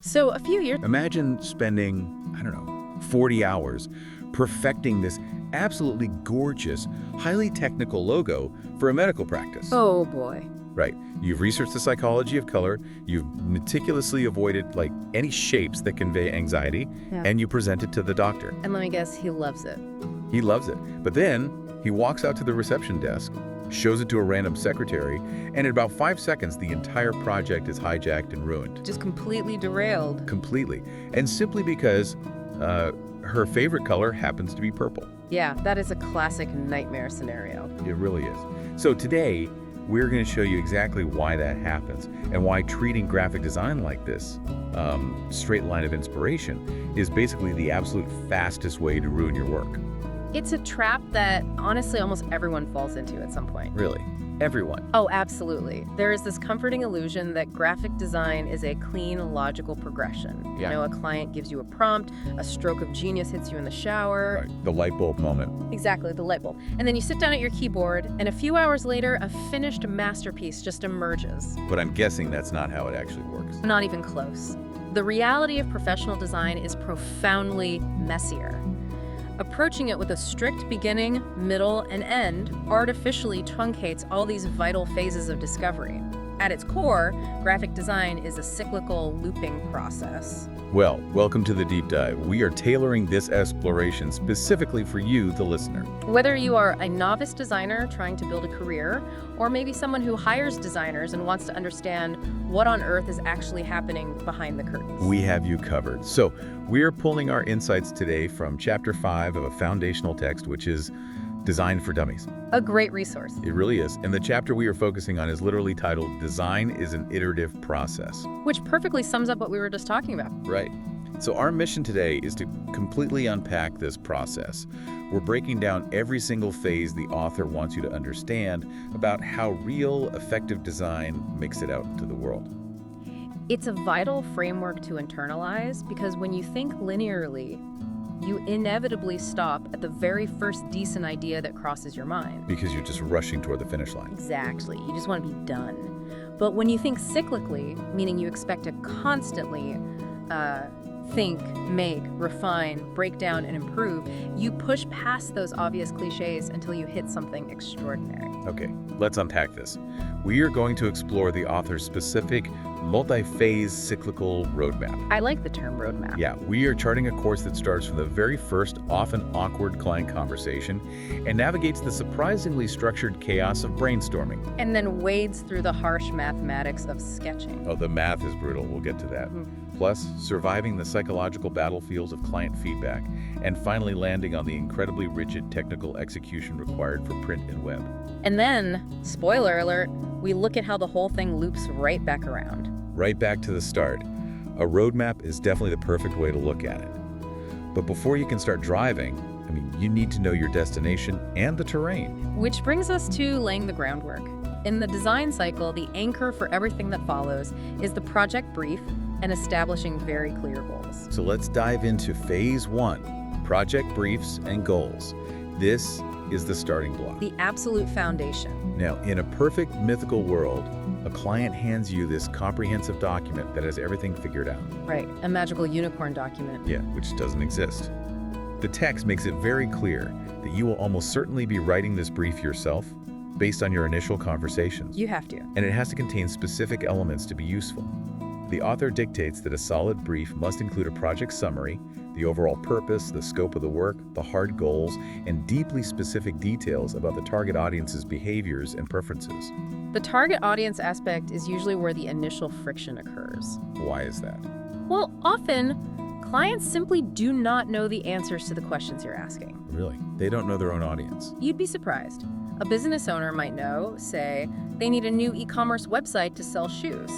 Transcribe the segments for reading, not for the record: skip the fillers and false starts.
So a few years... Imagine spending, I don't know, 40 hours perfecting this absolutely gorgeous, highly technical logo for a medical practice. Oh, boy. Right. You've researched the psychology of color, you've meticulously avoided any shapes that convey anxiety, and you present it to the doctor. And let me guess, he loves it. He loves it. But then he walks out to the reception desk, shows it to a random secretary, and in about 5 seconds, the entire project is hijacked and ruined. Just completely derailed. Completely. And simply because her favorite color happens to be purple. Yeah, that is a classic nightmare scenario. It really is. So today, we're going to show you exactly why that happens and why treating graphic design like this straight line of inspiration is basically the absolute fastest way to ruin your work. It's a trap that, honestly, almost everyone falls into at some point. Really? Everyone? Oh, absolutely. There is this comforting illusion that graphic design is a clean, logical progression. Yeah. You know, a client gives you a prompt, a stroke of genius hits you in the shower. Right. The light bulb moment. Exactly, the light bulb. And then you sit down at your keyboard, and a few hours later, a finished masterpiece just emerges. But I'm guessing that's not how it actually works. Not even close. The reality of professional design is profoundly messier. Approaching it with a strict beginning, middle, and end artificially truncates all these vital phases of discovery. At its core, graphic design is a cyclical, looping process. Well, welcome to the deep dive. We are tailoring this exploration specifically for you, the listener. Whether you are a novice designer trying to build a career, or maybe someone who hires designers and wants to understand what on earth is actually happening behind the curtains. We have you covered. So, we're pulling our insights today from Chapter 5 of a foundational text, which is Design for Dummies. A great resource. It really is. And the chapter we are focusing on is literally titled, Design is an Iterative Process. Which perfectly sums up what we were just talking about. Right. So our mission today is to completely unpack this process. We're breaking down every single phase the author wants you to understand about how real, effective design makes it out into the world. It's a vital framework to internalize because when you think linearly, you inevitably stop at the very first decent idea that crosses your mind. Because you're just rushing toward the finish line. Exactly. You just want to be done. But when you think cyclically, meaning you expect to constantly think, make, refine, break down, and improve, you push past those obvious cliches until you hit something extraordinary. Okay, let's unpack this. We are going to explore the author's specific multi-phase cyclical roadmap. I like the term roadmap. Yeah, we are charting a course that starts from the very first, often awkward client conversation and navigates the surprisingly structured chaos of brainstorming. And then wades through the harsh mathematics of sketching. Oh, the math is brutal. We'll get to that. Plus, surviving the psychological battlefields of client feedback, and finally landing on the incredibly rigid technical execution required for print and web. And then, spoiler alert, we look at how the whole thing loops right back around. Right back to the start. A roadmap is definitely the perfect way to look at it. But before you can start driving, you need to know your destination and the terrain. Which brings us to laying the groundwork. In the design cycle, the anchor for everything that follows is the project brief and establishing very clear goals. So let's dive into phase 1, project briefs and goals. This is the starting block. The absolute foundation. Now, in a perfect mythical world, a client hands you this comprehensive document that has everything figured out. Right, a magical unicorn document. Yeah, which doesn't exist. The text makes it very clear that you will almost certainly be writing this brief yourself based on your initial conversations. You have to. And it has to contain specific elements to be useful. The author dictates that a solid brief must include a project summary, the overall purpose, the scope of the work, the hard goals, and deeply specific details about the target audience's behaviors and preferences. The target audience aspect is usually where the initial friction occurs. Why is that? Well, often, clients simply do not know the answers to the questions you're asking. Really? They don't know their own audience. You'd be surprised. A business owner might know, say, they need a new e-commerce website to sell shoes.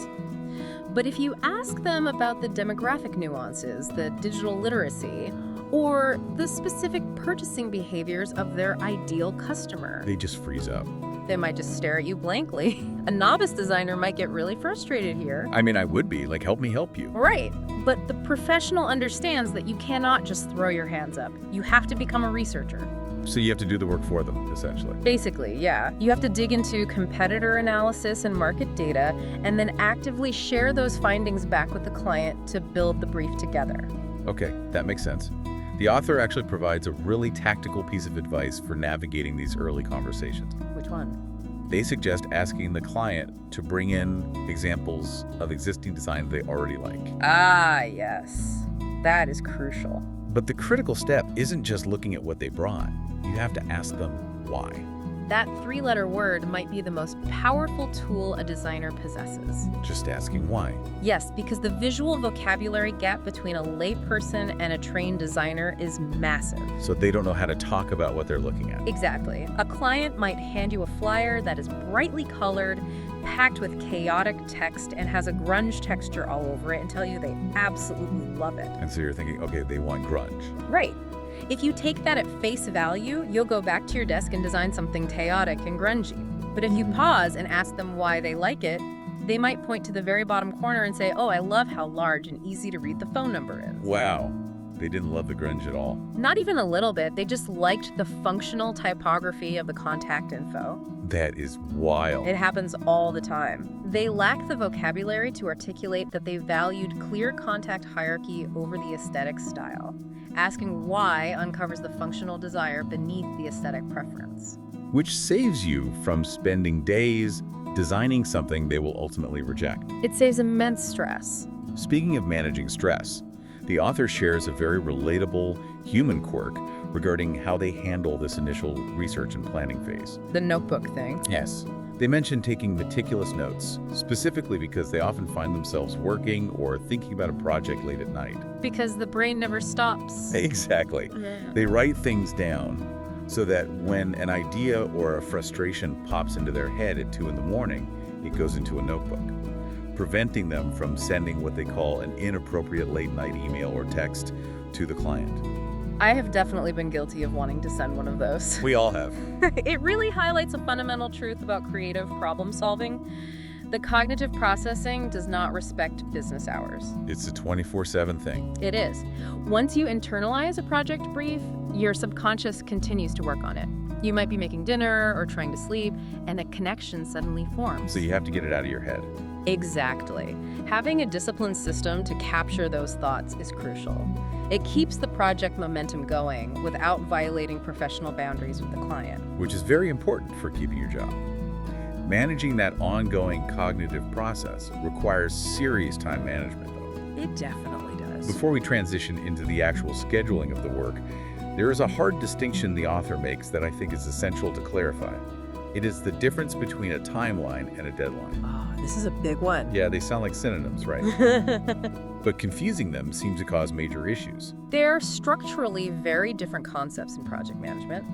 But if you ask them about the demographic nuances, the digital literacy, or the specific purchasing behaviors of their ideal customer, They just freeze up. they might just stare at you blankly. A novice designer might get really frustrated here. I would be, help me help you. Right, but the professional understands that you cannot just throw your hands up. You have to become a researcher. So you have to do the work for them, essentially. Basically, yeah. You have to dig into competitor analysis and market data, and then actively share those findings back with the client to build the brief together. Okay, that makes sense. The author actually provides a really tactical piece of advice for navigating these early conversations. Which one? They suggest asking the client to bring in examples of existing design they already like. Ah, yes. That is crucial. But the critical step isn't just looking at what they brought. You have to ask them why. That three-letter word might be the most powerful tool a designer possesses. Just asking why. Yes, because the visual vocabulary gap between a layperson and a trained designer is massive. So they don't know how to talk about what they're looking at. Exactly. A client might hand you a flyer that is brightly colored, packed with chaotic text, and has a grunge texture all over it and tell you they absolutely love it. And so you're thinking, okay, they want grunge. Right. If you take that at face value, you'll go back to your desk and design something chaotic and grungy. But if you pause and ask them why they like it, they might point to the very bottom corner and say, oh, I love how large and easy to read the phone number is. Wow. They didn't love the grunge at all. Not even a little bit. They just liked the functional typography of the contact info. That is wild. It happens all the time. They lack the vocabulary to articulate that they valued clear contact hierarchy over the aesthetic style. Asking why uncovers the functional desire beneath the aesthetic preference. Which saves you from spending days designing something they will ultimately reject. It saves immense stress. Speaking of managing stress, the author shares a very relatable human quirk regarding how they handle this initial research and planning phase. The notebook thing. Yes. They mention taking meticulous notes, specifically because they often find themselves working or thinking about a project late at night. Because the brain never stops. Exactly. They write things down so that when an idea or a frustration pops into their head at 2 a.m, it goes into a notebook, preventing them from sending what they call an inappropriate late-night email or text to the client. I have definitely been guilty of wanting to send one of those. We all have. It really highlights a fundamental truth about creative problem solving. The cognitive processing does not respect business hours. It's a 24/7 thing. It is. Once you internalize a project brief, your subconscious continues to work on it. You might be making dinner or trying to sleep, and a connection suddenly forms. So you have to get it out of your head. Exactly. Having a disciplined system to capture those thoughts is crucial. It keeps the project momentum going without violating professional boundaries with the client. Which is very important for keeping your job. Managing that ongoing cognitive process requires serious time management, though. It definitely does. Before we transition into the actual scheduling of the work, there is a hard distinction the author makes that I think is essential to clarify. It is the difference between a timeline and a deadline. Oh, this is a big one. Yeah, they sound like synonyms, right? But confusing them seems to cause major issues. They're structurally very different concepts in project management.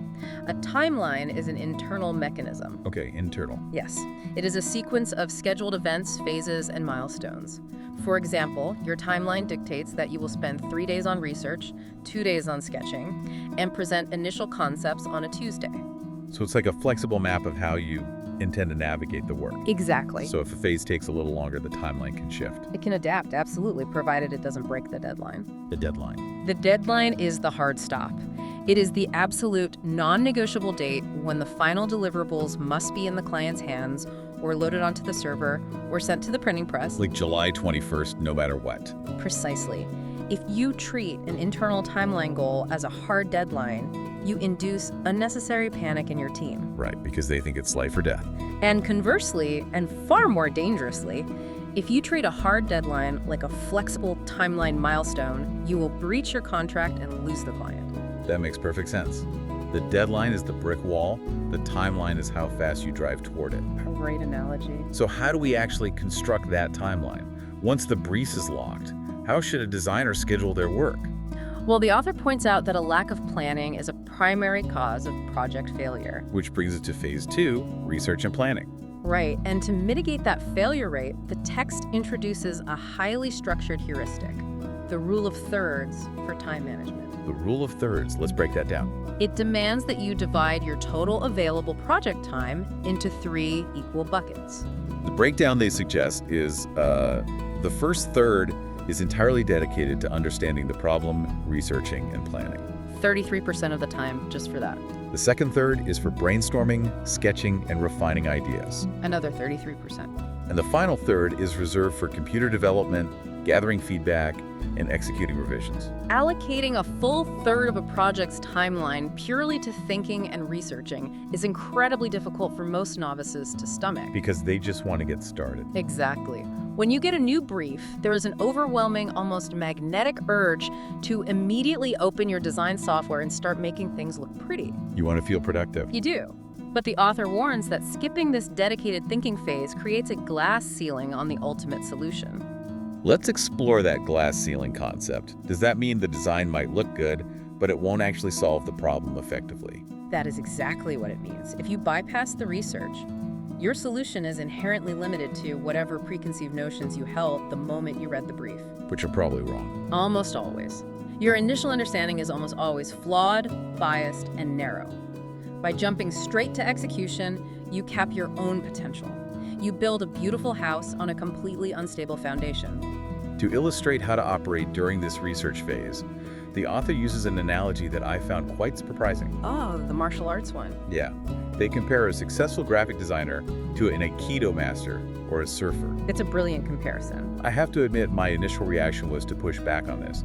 A timeline is an internal mechanism. Okay, internal. Yes, it is a sequence of scheduled events, phases, and milestones. For example, your timeline dictates that you will spend 3 days on research, 2 days on sketching, and present initial concepts on a Tuesday. So it's like a flexible map of how you intend to navigate the work. Exactly. So if a phase takes a little longer, the timeline can shift. It can adapt, absolutely, provided it doesn't break the deadline. The deadline. The deadline is the hard stop. It is the absolute non-negotiable date when the final deliverables must be in the client's hands or loaded onto the server or sent to the printing press. Like July 21st, no matter what. Precisely. If you treat an internal timeline goal as a hard deadline, you induce unnecessary panic in your team. Right, because they think it's life or death. And conversely, and far more dangerously, if you treat a hard deadline like a flexible timeline milestone, you will breach your contract and lose the client. That makes perfect sense. The deadline is the brick wall. The timeline is how fast you drive toward it. Great analogy. So how do we actually construct that timeline? Once the brief is locked, how should a designer schedule their work? Well, the author points out that a lack of planning is a primary cause of project failure. Which brings us to phase 2, research and planning. Right, and to mitigate that failure rate, the text introduces a highly structured heuristic, the rule of thirds for time management. The rule of thirds, let's break that down. It demands that you divide your total available project time into 3 equal buckets. The breakdown they suggest is the first third is entirely dedicated to understanding the problem, researching, and planning. 33% of the time just for that. The second third is for brainstorming, sketching, and refining ideas. Another 33%. And the final third is reserved for computer development, gathering feedback, and executing revisions. Allocating a full third of a project's timeline purely to thinking and researching is incredibly difficult for most novices to stomach. Because they just want to get started. Exactly. When you get a new brief, there is an overwhelming, almost magnetic urge to immediately open your design software and start making things look pretty. You want to feel productive. You do. But the author warns that skipping this dedicated thinking phase creates a glass ceiling on the ultimate solution. Let's explore that glass ceiling concept. Does that mean the design might look good, but it won't actually solve the problem effectively? That is exactly what it means. If you bypass the research, your solution is inherently limited to whatever preconceived notions you held the moment you read the brief. Which are probably wrong. Almost always. Your initial understanding is almost always flawed, biased, and narrow. By jumping straight to execution, you cap your own potential. You build a beautiful house on a completely unstable foundation. To illustrate how to operate during this research phase, the author uses an analogy that I found quite surprising. Oh, the martial arts one. Yeah, they compare a successful graphic designer to an Aikido master or a surfer. It's a brilliant comparison. I have to admit my initial reaction was to push back on this.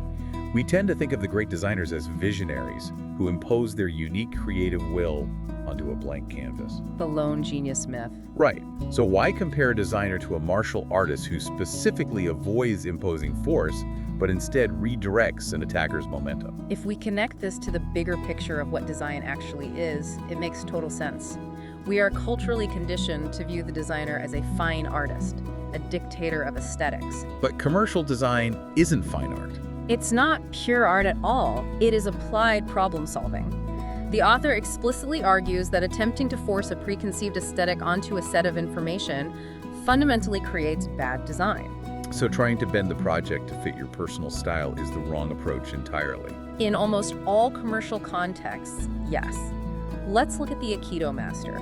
We tend to think of the great designers as visionaries who impose their unique creative will onto a blank canvas. The lone genius myth. Right. So why compare a designer to a martial artist who specifically avoids imposing force, but instead redirects an attacker's momentum? If we connect this to the bigger picture of what design actually is, it makes total sense. We are culturally conditioned to view the designer as a fine artist, a dictator of aesthetics. But commercial design isn't fine art. It's not pure art at all. It is applied problem solving. The author explicitly argues that attempting to force a preconceived aesthetic onto a set of information fundamentally creates bad design. So trying to bend the project to fit your personal style is the wrong approach entirely. In almost all commercial contexts, yes. Let's look at the Aikido master.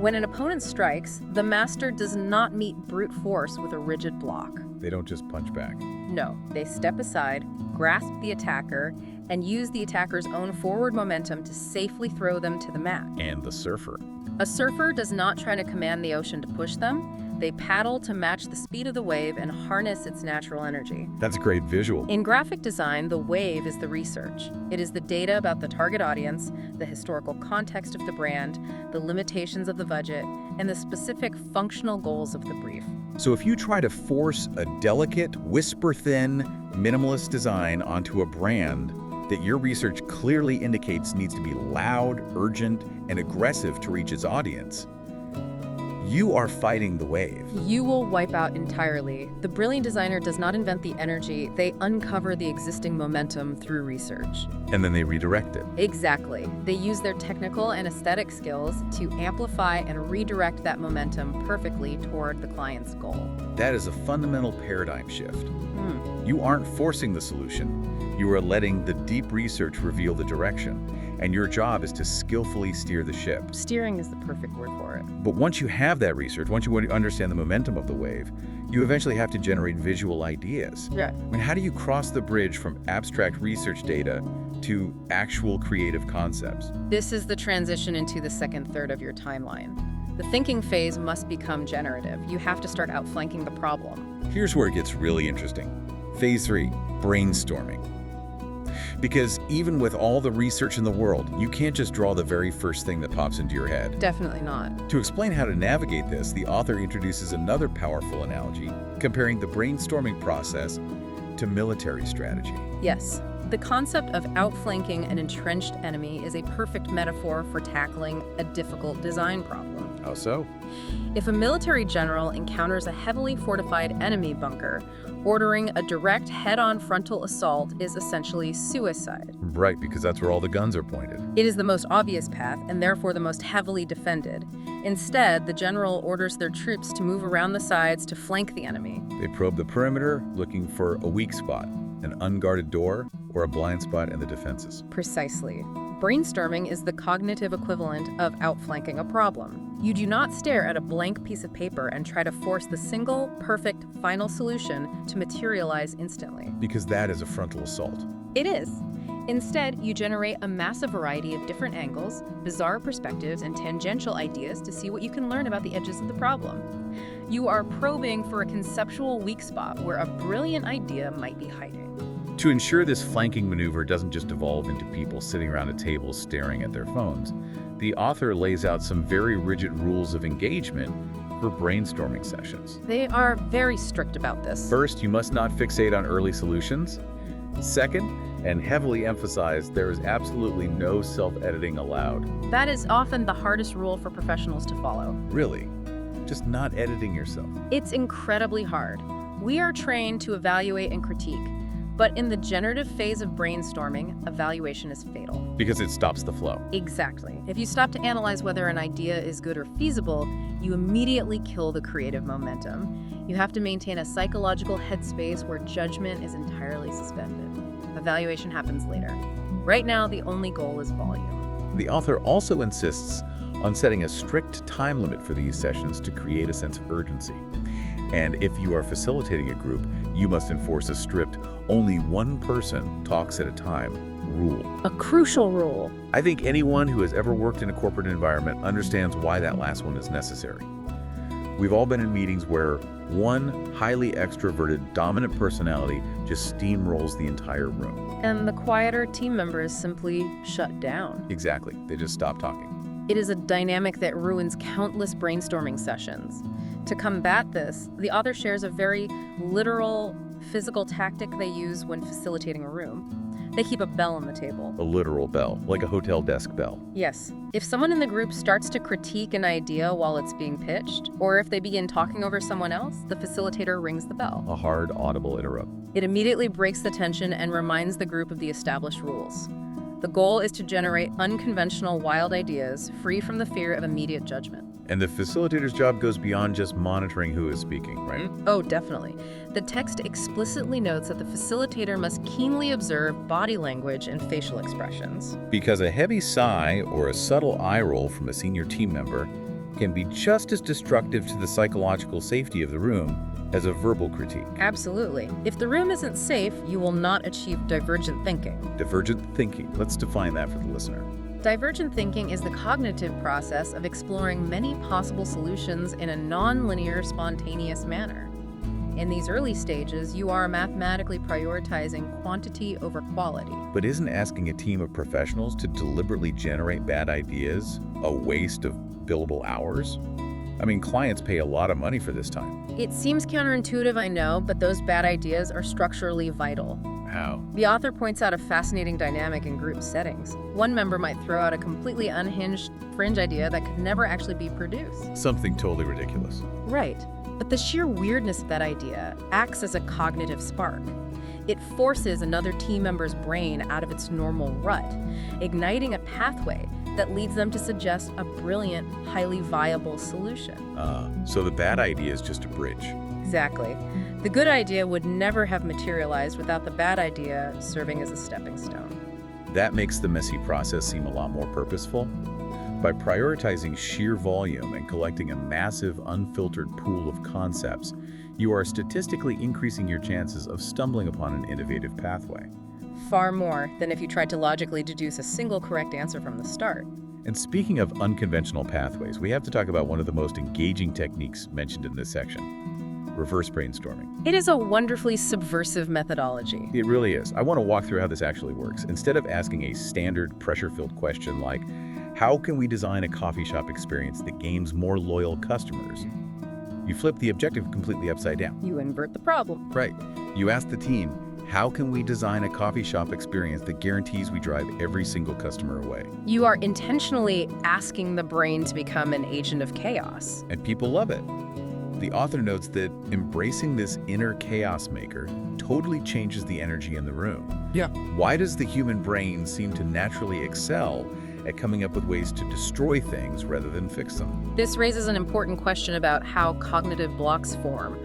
When an opponent strikes, the master does not meet brute force with a rigid block. They don't just punch back. No, they step aside, grasp the attacker, and use the attacker's own forward momentum to safely throw them to the mat. And the surfer. A surfer does not try to command the ocean to push them. They paddle to match the speed of the wave and harness its natural energy. That's a great visual. In graphic design, the wave is the research. It is the data about the target audience, the historical context of the brand, the limitations of the budget, and the specific functional goals of the brief. So if you try to force a delicate, whisper-thin, minimalist design onto a brand that your research clearly indicates needs to be loud, urgent, and aggressive to reach its audience, you are fighting the wave. You will wipe out entirely. The brilliant designer does not invent the energy, they uncover the existing momentum through research. And then they redirect it. Exactly. They use their technical and aesthetic skills to amplify and redirect that momentum perfectly toward the client's goal. That is a fundamental paradigm shift. You aren't forcing the solution. You are letting the deep research reveal the direction. And your job is to skillfully steer the ship. Steering is the perfect word for it. But once you have that research, once you understand the momentum of the wave, you eventually have to generate visual ideas. Yeah. I mean, how do you cross the bridge from abstract research data to actual creative concepts? This is the transition into the second third of your timeline. The thinking phase must become generative. You have to start outflanking the problem. Here's where it gets really interesting. Phase 3, brainstorming. Because even with all the research in the world, you can't just draw the very first thing that pops into your head. Definitely not. To explain how to navigate this, the author introduces another powerful analogy, comparing the brainstorming process to military strategy. Yes. The concept of outflanking an entrenched enemy is a perfect metaphor for tackling a difficult design problem. How so? If a military general encounters a heavily fortified enemy bunker, ordering a direct head-on frontal assault is essentially suicide. Right, because that's where all the guns are pointed. It is the most obvious path and therefore the most heavily defended. Instead, the general orders their troops to move around the sides to flank the enemy. They probe the perimeter, looking for a weak spot. an unguarded door, or a blind spot in the defenses. Precisely. Brainstorming is the cognitive equivalent of outflanking a problem. You do not stare at a blank piece of paper and try to force the single, perfect, final solution to materialize instantly. Because that is a frontal assault. It is. Instead, you generate a massive variety of different angles, bizarre perspectives, and tangential ideas to see what you can learn about the edges of the problem. You are probing for a conceptual weak spot where a brilliant idea might be hiding. To ensure this flanking maneuver doesn't just evolve into people sitting around a table staring at their phones, the author lays out some very rigid rules of engagement for brainstorming sessions. They are very strict about this. First, you must not fixate on early solutions. Second, and heavily emphasized, there is absolutely no self-editing allowed. That is often the hardest rule for professionals to follow. Really? Just not editing yourself. It's incredibly hard. We are trained to evaluate and critique, but in the generative phase of brainstorming, evaluation is fatal. Because it stops the flow. Exactly. If you stop to analyze whether an idea is good or feasible, you immediately kill the creative momentum. You have to maintain a psychological headspace where judgment is entirely suspended. Evaluation happens later. Right now, the only goal is volume. The author also insists on setting a strict time limit for these sessions to create a sense of urgency. And if you are facilitating a group, you must enforce a strict only one person talks at a time rule. A crucial rule. I think anyone who has ever worked in a corporate environment understands why that last one is necessary. We've all been in meetings where one highly extroverted, dominant personality just steamrolls the entire room. And the quieter team members simply shut down. Exactly. They just stop talking. It is a dynamic that ruins countless brainstorming sessions. To combat this, the author shares a very literal, physical tactic they use when facilitating a room. They keep a bell on the table. A literal bell, like a hotel desk bell. Yes. If someone in the group starts to critique an idea while it's being pitched, or if they begin talking over someone else, the facilitator rings the bell. A hard, audible interrupt. It immediately breaks the tension and reminds the group of the established rules. The goal is to generate unconventional, wild ideas, free from the fear of immediate judgment. And the facilitator's job goes beyond just monitoring who is speaking, right? Oh, definitely. The text explicitly notes that the facilitator must keenly observe body language and facial expressions. Because a heavy sigh or a subtle eye roll from a senior team member can be just as destructive to the psychological safety of the room as a verbal critique. Absolutely. If the room isn't safe, you will not achieve divergent thinking. Divergent thinking. Let's define that for the listener. Divergent thinking is the cognitive process of exploring many possible solutions in a non-linear, spontaneous manner. In these early stages, you are mathematically prioritizing quantity over quality. But isn't asking a team of professionals to deliberately generate bad ideas a waste of billable hours? I mean, clients pay a lot of money for this time. It seems counterintuitive, I know, but those bad ideas are structurally vital. How? The author points out a fascinating dynamic in group settings. One member might throw out a completely unhinged fringe idea that could never actually be produced. Something totally ridiculous. Right. But the sheer weirdness of that idea acts as a cognitive spark. It forces another team member's brain out of its normal rut, igniting a pathway that leads them to suggest a brilliant, highly viable solution. So the bad idea is just a bridge. Exactly. The good idea would never have materialized without the bad idea serving as a stepping stone. That makes the messy process seem a lot more purposeful. By prioritizing sheer volume and collecting a massive, unfiltered pool of concepts, you are statistically increasing your chances of stumbling upon an innovative pathway. Far more than if you tried to logically deduce a single correct answer from the start. And speaking of unconventional pathways, we have to talk about one of the most engaging techniques mentioned in this section: reverse brainstorming. It is a wonderfully subversive methodology. It really is. I want to walk through how this actually works. Instead of asking a standard pressure-filled question like, how can we design a coffee shop experience that gains more loyal customers? You flip the objective completely upside down. You invert the problem. Right. You ask the team, how can we design a coffee shop experience that guarantees we drive every single customer away? You are intentionally asking the brain to become an agent of chaos. And people love it. The author notes that embracing this inner chaos maker totally changes the energy in the room. Yeah. Why does the human brain seem to naturally excel at coming up with ways to destroy things rather than fix them? This raises an important question about how cognitive blocks form.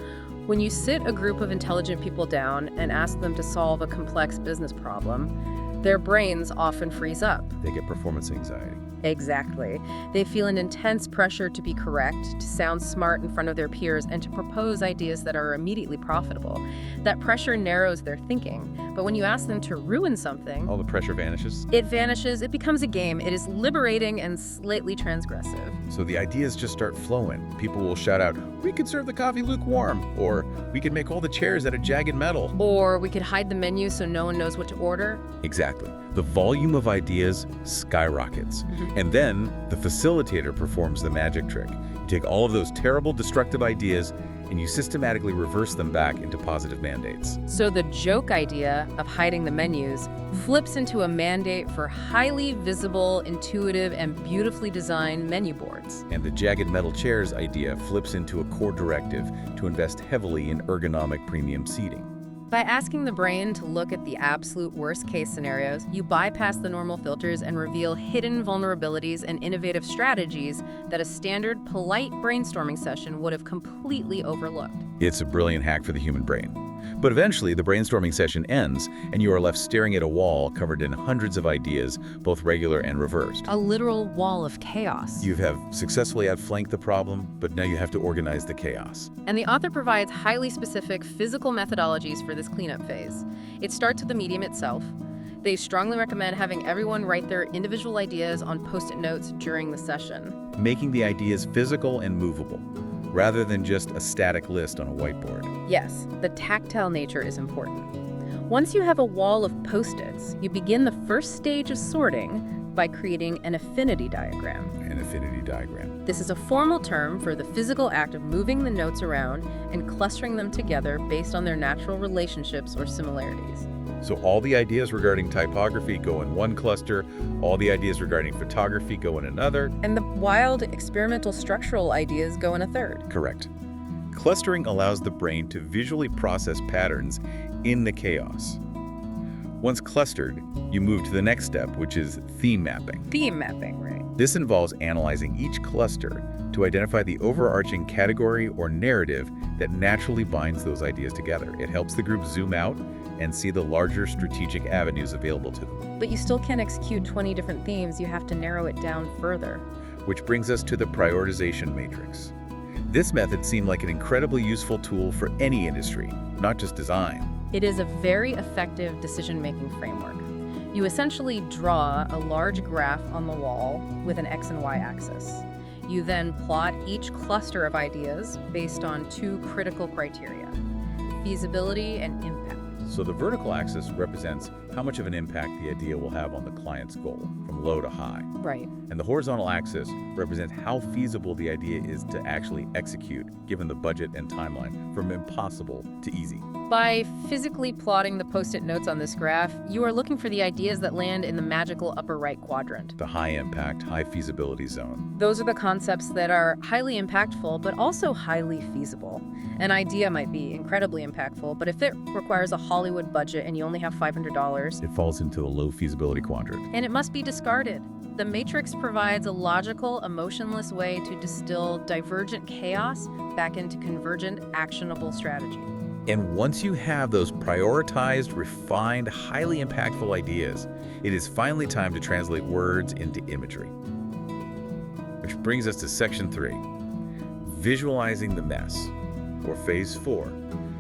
When you sit a group of intelligent people down and ask them to solve a complex business problem, their brains often freeze up. They get performance anxiety. Exactly. They feel an intense pressure to be correct, to sound smart in front of their peers, and to propose ideas that are immediately profitable. That pressure narrows their thinking. But when you ask them to ruin something, All the pressure vanishes. it vanishes, it becomes a game. It is liberating and slightly transgressive. So the ideas just start flowing. People will shout out, "We could serve the coffee lukewarm," or "We could make all the chairs out of jagged metal." Or we could hide the menu so no one knows what to order. Exactly. The volume of ideas skyrockets. And then the facilitator performs the magic trick. You take all of those terrible, destructive ideas and you systematically reverse them back into positive mandates. So the joke idea of hiding the menus flips into a mandate for highly visible, intuitive, and beautifully designed menu boards. And the jagged metal chairs idea flips into a core directive to invest heavily in ergonomic premium seating. By asking the brain to look at the absolute worst-case scenarios, you bypass the normal filters and reveal hidden vulnerabilities and innovative strategies that a standard, polite brainstorming session would have completely overlooked. It's a brilliant hack for the human brain. But eventually, the brainstorming session ends, and you are left staring at a wall covered in hundreds of ideas, both regular and reversed. A literal wall of chaos. You have successfully outflanked the problem, but now you have to organize the chaos. And the author provides highly specific physical methodologies for this cleanup phase. It starts with the medium itself. They strongly recommend having everyone write their individual ideas on Post-it notes during the session. Making the ideas physical and movable, rather than just a static list on a whiteboard. Yes, the tactile nature is important. Once you have a wall of Post-its, you begin the first stage of sorting by creating an affinity diagram. An affinity diagram. This is a formal term for the physical act of moving the notes around and clustering them together based on their natural relationships or similarities. So all the ideas regarding typography go in one cluster, all the ideas regarding photography go in another. And the wild experimental structural ideas go in a third. Correct. Clustering allows the brain to visually process patterns in the chaos. Once clustered, you move to the next step, which is theme mapping. Theme mapping, right? This involves analyzing each cluster to identify the overarching category or narrative that naturally binds those ideas together. It helps the group zoom out and see the larger strategic avenues available to them. But you still can't execute 20 different themes. You have to narrow it down further. Which brings us to the prioritization matrix. This method seemed like an incredibly useful tool for any industry, not just design. It is a very effective decision-making framework. You essentially draw a large graph on the wall with an X and Y axis. You then plot each cluster of ideas based on two critical criteria: feasibility and impact. So the vertical axis represents how much of an impact the idea will have on the client's goal, from low to high. Right. And the horizontal axis represents how feasible the idea is to actually execute, given the budget and timeline, from impossible to easy. By physically plotting the Post-it notes on this graph, you are looking for the ideas that land in the magical upper right quadrant. The high impact, high feasibility zone. Those are the concepts that are highly impactful, but also highly feasible. An idea might be incredibly impactful, but if it requires a Hollywood budget and you only have $500, It falls into a low feasibility quadrant. and it must be discarded. The matrix provides a logical, emotionless way to distill divergent chaos back into convergent, actionable strategy. And once you have those prioritized, refined, highly impactful ideas, it is finally time to translate words into imagery. Which brings us to section 3, visualizing the mess, or phase 4,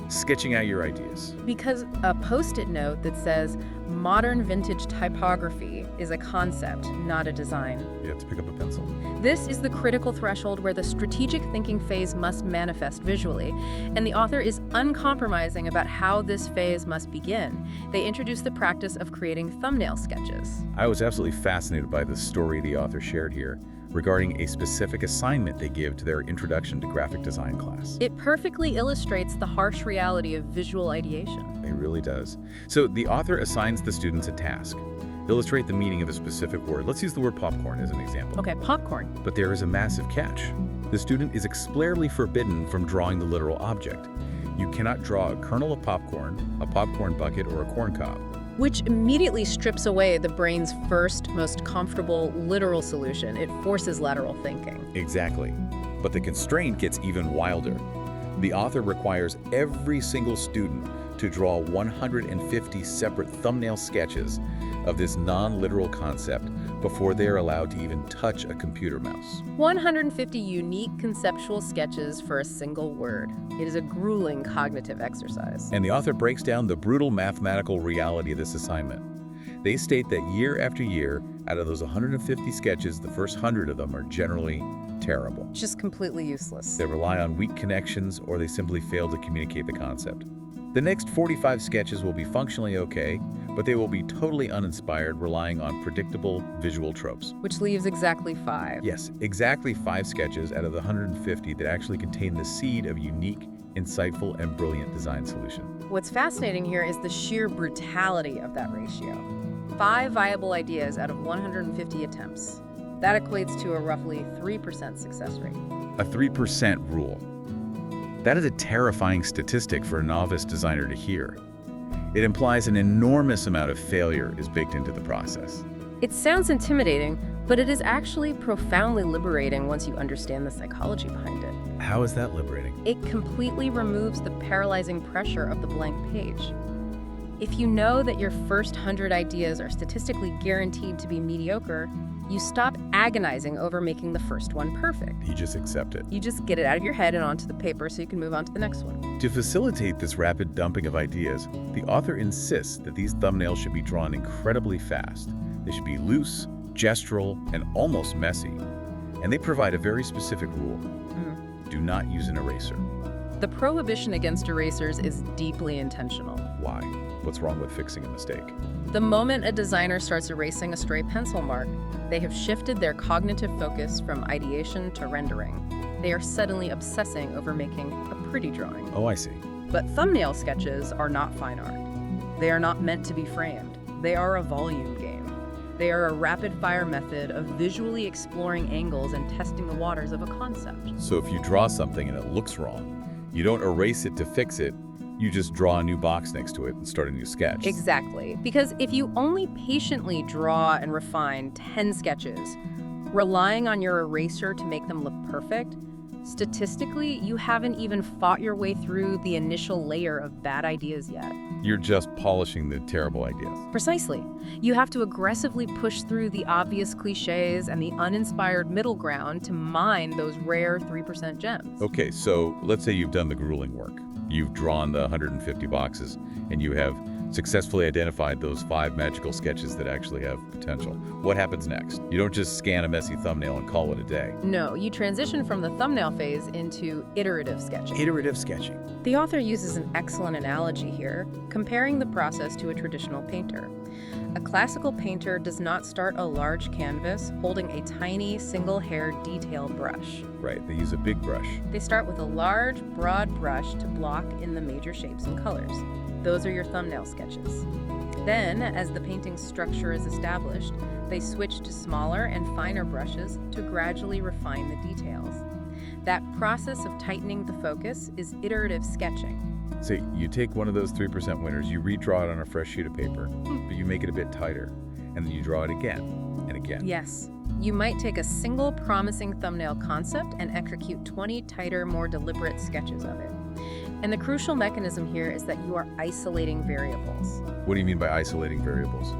sketching out your ideas. Because a Post-it note that says modern vintage typography is a concept, not a design. You have to pick up a pencil. This is the critical threshold where the strategic thinking phase must manifest visually, and the author is uncompromising about how this phase must begin. They introduce the practice of creating thumbnail sketches. I was absolutely fascinated by the story the author shared here regarding a specific assignment they give to their Introduction to Graphic Design class. It perfectly illustrates the harsh reality of visual ideation. It really does. So the author assigns the students a task. Illustrate the meaning of a specific word. Let's use the word popcorn as an example. Okay, popcorn. But there is a massive catch. The student is explicitly forbidden from drawing the literal object. You cannot draw a kernel of popcorn, a popcorn bucket, or a corn cob. Which immediately strips away the brain's first, most comfortable, literal solution. It forces lateral thinking. Exactly. But the constraint gets even wilder. The author requires every single student to draw 150 separate thumbnail sketches of this non-literal concept before they're allowed to even touch a computer mouse. 150 unique conceptual sketches for a single word. It is a grueling cognitive exercise. And the author breaks down the brutal mathematical reality of this assignment. They state that year after year, out of those 150 sketches, the first 100 of them are generally terrible. Just completely useless. They rely on weak connections, or they simply fail to communicate the concept. The next 45 sketches will be functionally okay, but they will be totally uninspired, relying on predictable visual tropes. Which leaves exactly 5. Yes, exactly 5 sketches out of the 150 that actually contain the seed of unique, insightful, and brilliant design solution. What's fascinating here is the sheer brutality of that ratio. 5 viable ideas out of 150 attempts. That equates to a roughly 3% success rate. A 3% rule. That is a terrifying statistic for a novice designer to hear. It implies an enormous amount of failure is baked into the process. It sounds intimidating, but it is actually profoundly liberating once you understand the psychology behind it. How is that liberating? It completely removes the paralyzing pressure of the blank page. If you know that your first 100 ideas are statistically guaranteed to be mediocre, you stop agonizing over making the first one perfect. You just accept it. You just get it out of your head and onto the paper so you can move on to the next one. To facilitate this rapid dumping of ideas, the author insists that these thumbnails should be drawn incredibly fast. They should be loose, gestural, and almost messy. And they provide a very specific rule. Do not use an eraser. The prohibition against erasers is deeply intentional. Why? What's wrong with fixing a mistake? The moment a designer starts erasing a stray pencil mark, they have shifted their cognitive focus from ideation to rendering. They are suddenly obsessing over making a pretty drawing. Oh, I see. But thumbnail sketches are not fine art. They are not meant to be framed. They are a volume game. They are a rapid-fire method of visually exploring angles and testing the waters of a concept. So if you draw something and it looks wrong, you don't erase it to fix it, you just draw a new box next to it and start a new sketch. Exactly. Because if you only patiently draw and refine 10 sketches, relying on your eraser to make them look perfect, statistically, you haven't even fought your way through the initial layer of bad ideas yet. You're just polishing the terrible ideas. Precisely. You have to aggressively push through the obvious cliches and the uninspired middle ground to mine those rare 3% gems. Okay, so let's say you've done the grueling work. You've drawn the 150 boxes, and you have successfully identified those 5 magical sketches that actually have potential. What happens next? You don't just scan a messy thumbnail and call it a day. No, you transition from the thumbnail phase into iterative sketching. Iterative sketching. The author uses an excellent analogy here, comparing the process to a traditional painter. A classical painter does not start a large canvas holding a tiny, single-haired detail brush. Right, they use a big brush. They start with a large, broad brush to block in the major shapes and colors. Those are your thumbnail sketches. Then, as the painting's structure is established, they switch to smaller and finer brushes to gradually refine the details. That process of tightening the focus is iterative sketching. So you take one of those 3% winners, you redraw it on a fresh sheet of paper, but you make it a bit tighter, and then you draw it again and again. Yes. You might take a single promising thumbnail concept and execute 20 tighter, more deliberate sketches of it. And the crucial mechanism here is that you are isolating variables. What do you mean by isolating variables?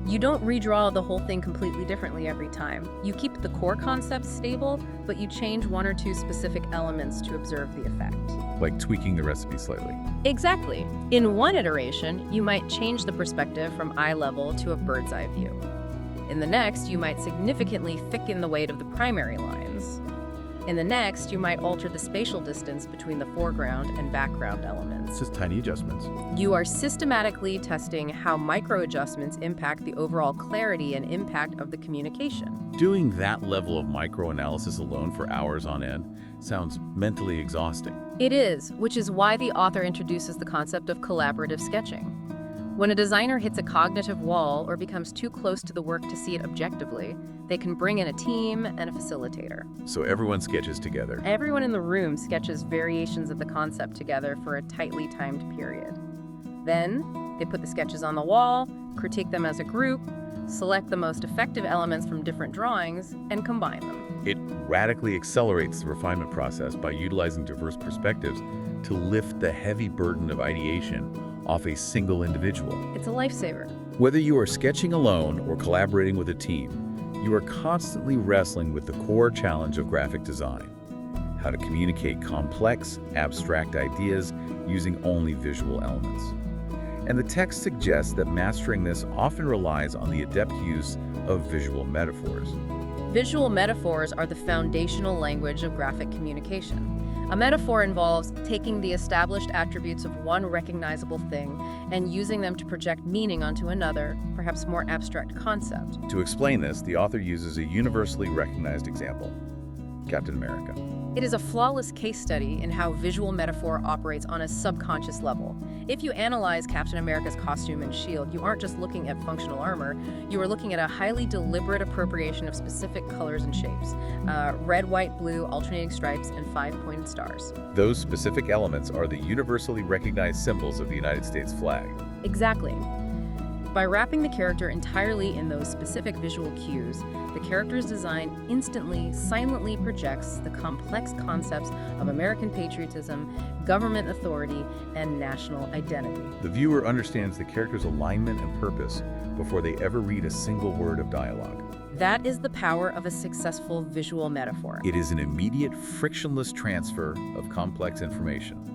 You don't redraw the whole thing completely differently every time. You keep the core concept stable, but you change 1 or 2 specific elements to observe the effect. Like tweaking the recipe slightly. Exactly. In one iteration, you might change the perspective from eye level to a bird's eye view. In the next, you might significantly thicken the weight of the primary lines. In the next, you might alter the spatial distance between the foreground and background elements. It's just tiny adjustments. You are systematically testing how micro-adjustments impact the overall clarity and impact of the communication. Doing that level of microanalysis alone for hours on end sounds mentally exhausting. It is, which is why the author introduces the concept of collaborative sketching. When a designer hits a cognitive wall or becomes too close to the work to see it objectively, they can bring in a team and a facilitator. So everyone sketches together. Everyone in the room sketches variations of the concept together for a tightly timed period. Then, they put the sketches on the wall, critique them as a group, select the most effective elements from different drawings, and combine them. It radically accelerates the refinement process by utilizing diverse perspectives, to lift the heavy burden of ideation off a single individual. It's a lifesaver. Whether you are sketching alone or collaborating with a team, you are constantly wrestling with the core challenge of graphic design: how to communicate complex, abstract ideas using only visual elements. And the text suggests that mastering this often relies on the adept use of visual metaphors. Visual metaphors are the foundational language of graphic communication. A metaphor involves taking the established attributes of one recognizable thing and using them to project meaning onto another, perhaps more abstract concept. To explain this, the author uses a universally recognized example: Captain America. It is a flawless case study in how visual metaphor operates on a subconscious level. If you analyze Captain America's costume and shield, you aren't just looking at functional armor, you are looking at a highly deliberate appropriation of specific colors and shapes: red, white, blue, alternating stripes, and 5 pointed stars. Those specific elements are the universally recognized symbols of the United States flag. Exactly. By wrapping the character entirely in those specific visual cues, the character's design instantly, silently projects the complex concepts of American patriotism, government authority, and national identity. The viewer understands the character's alignment and purpose before they ever read a single word of dialogue. That is the power of a successful visual metaphor. It is an immediate, frictionless transfer of complex information.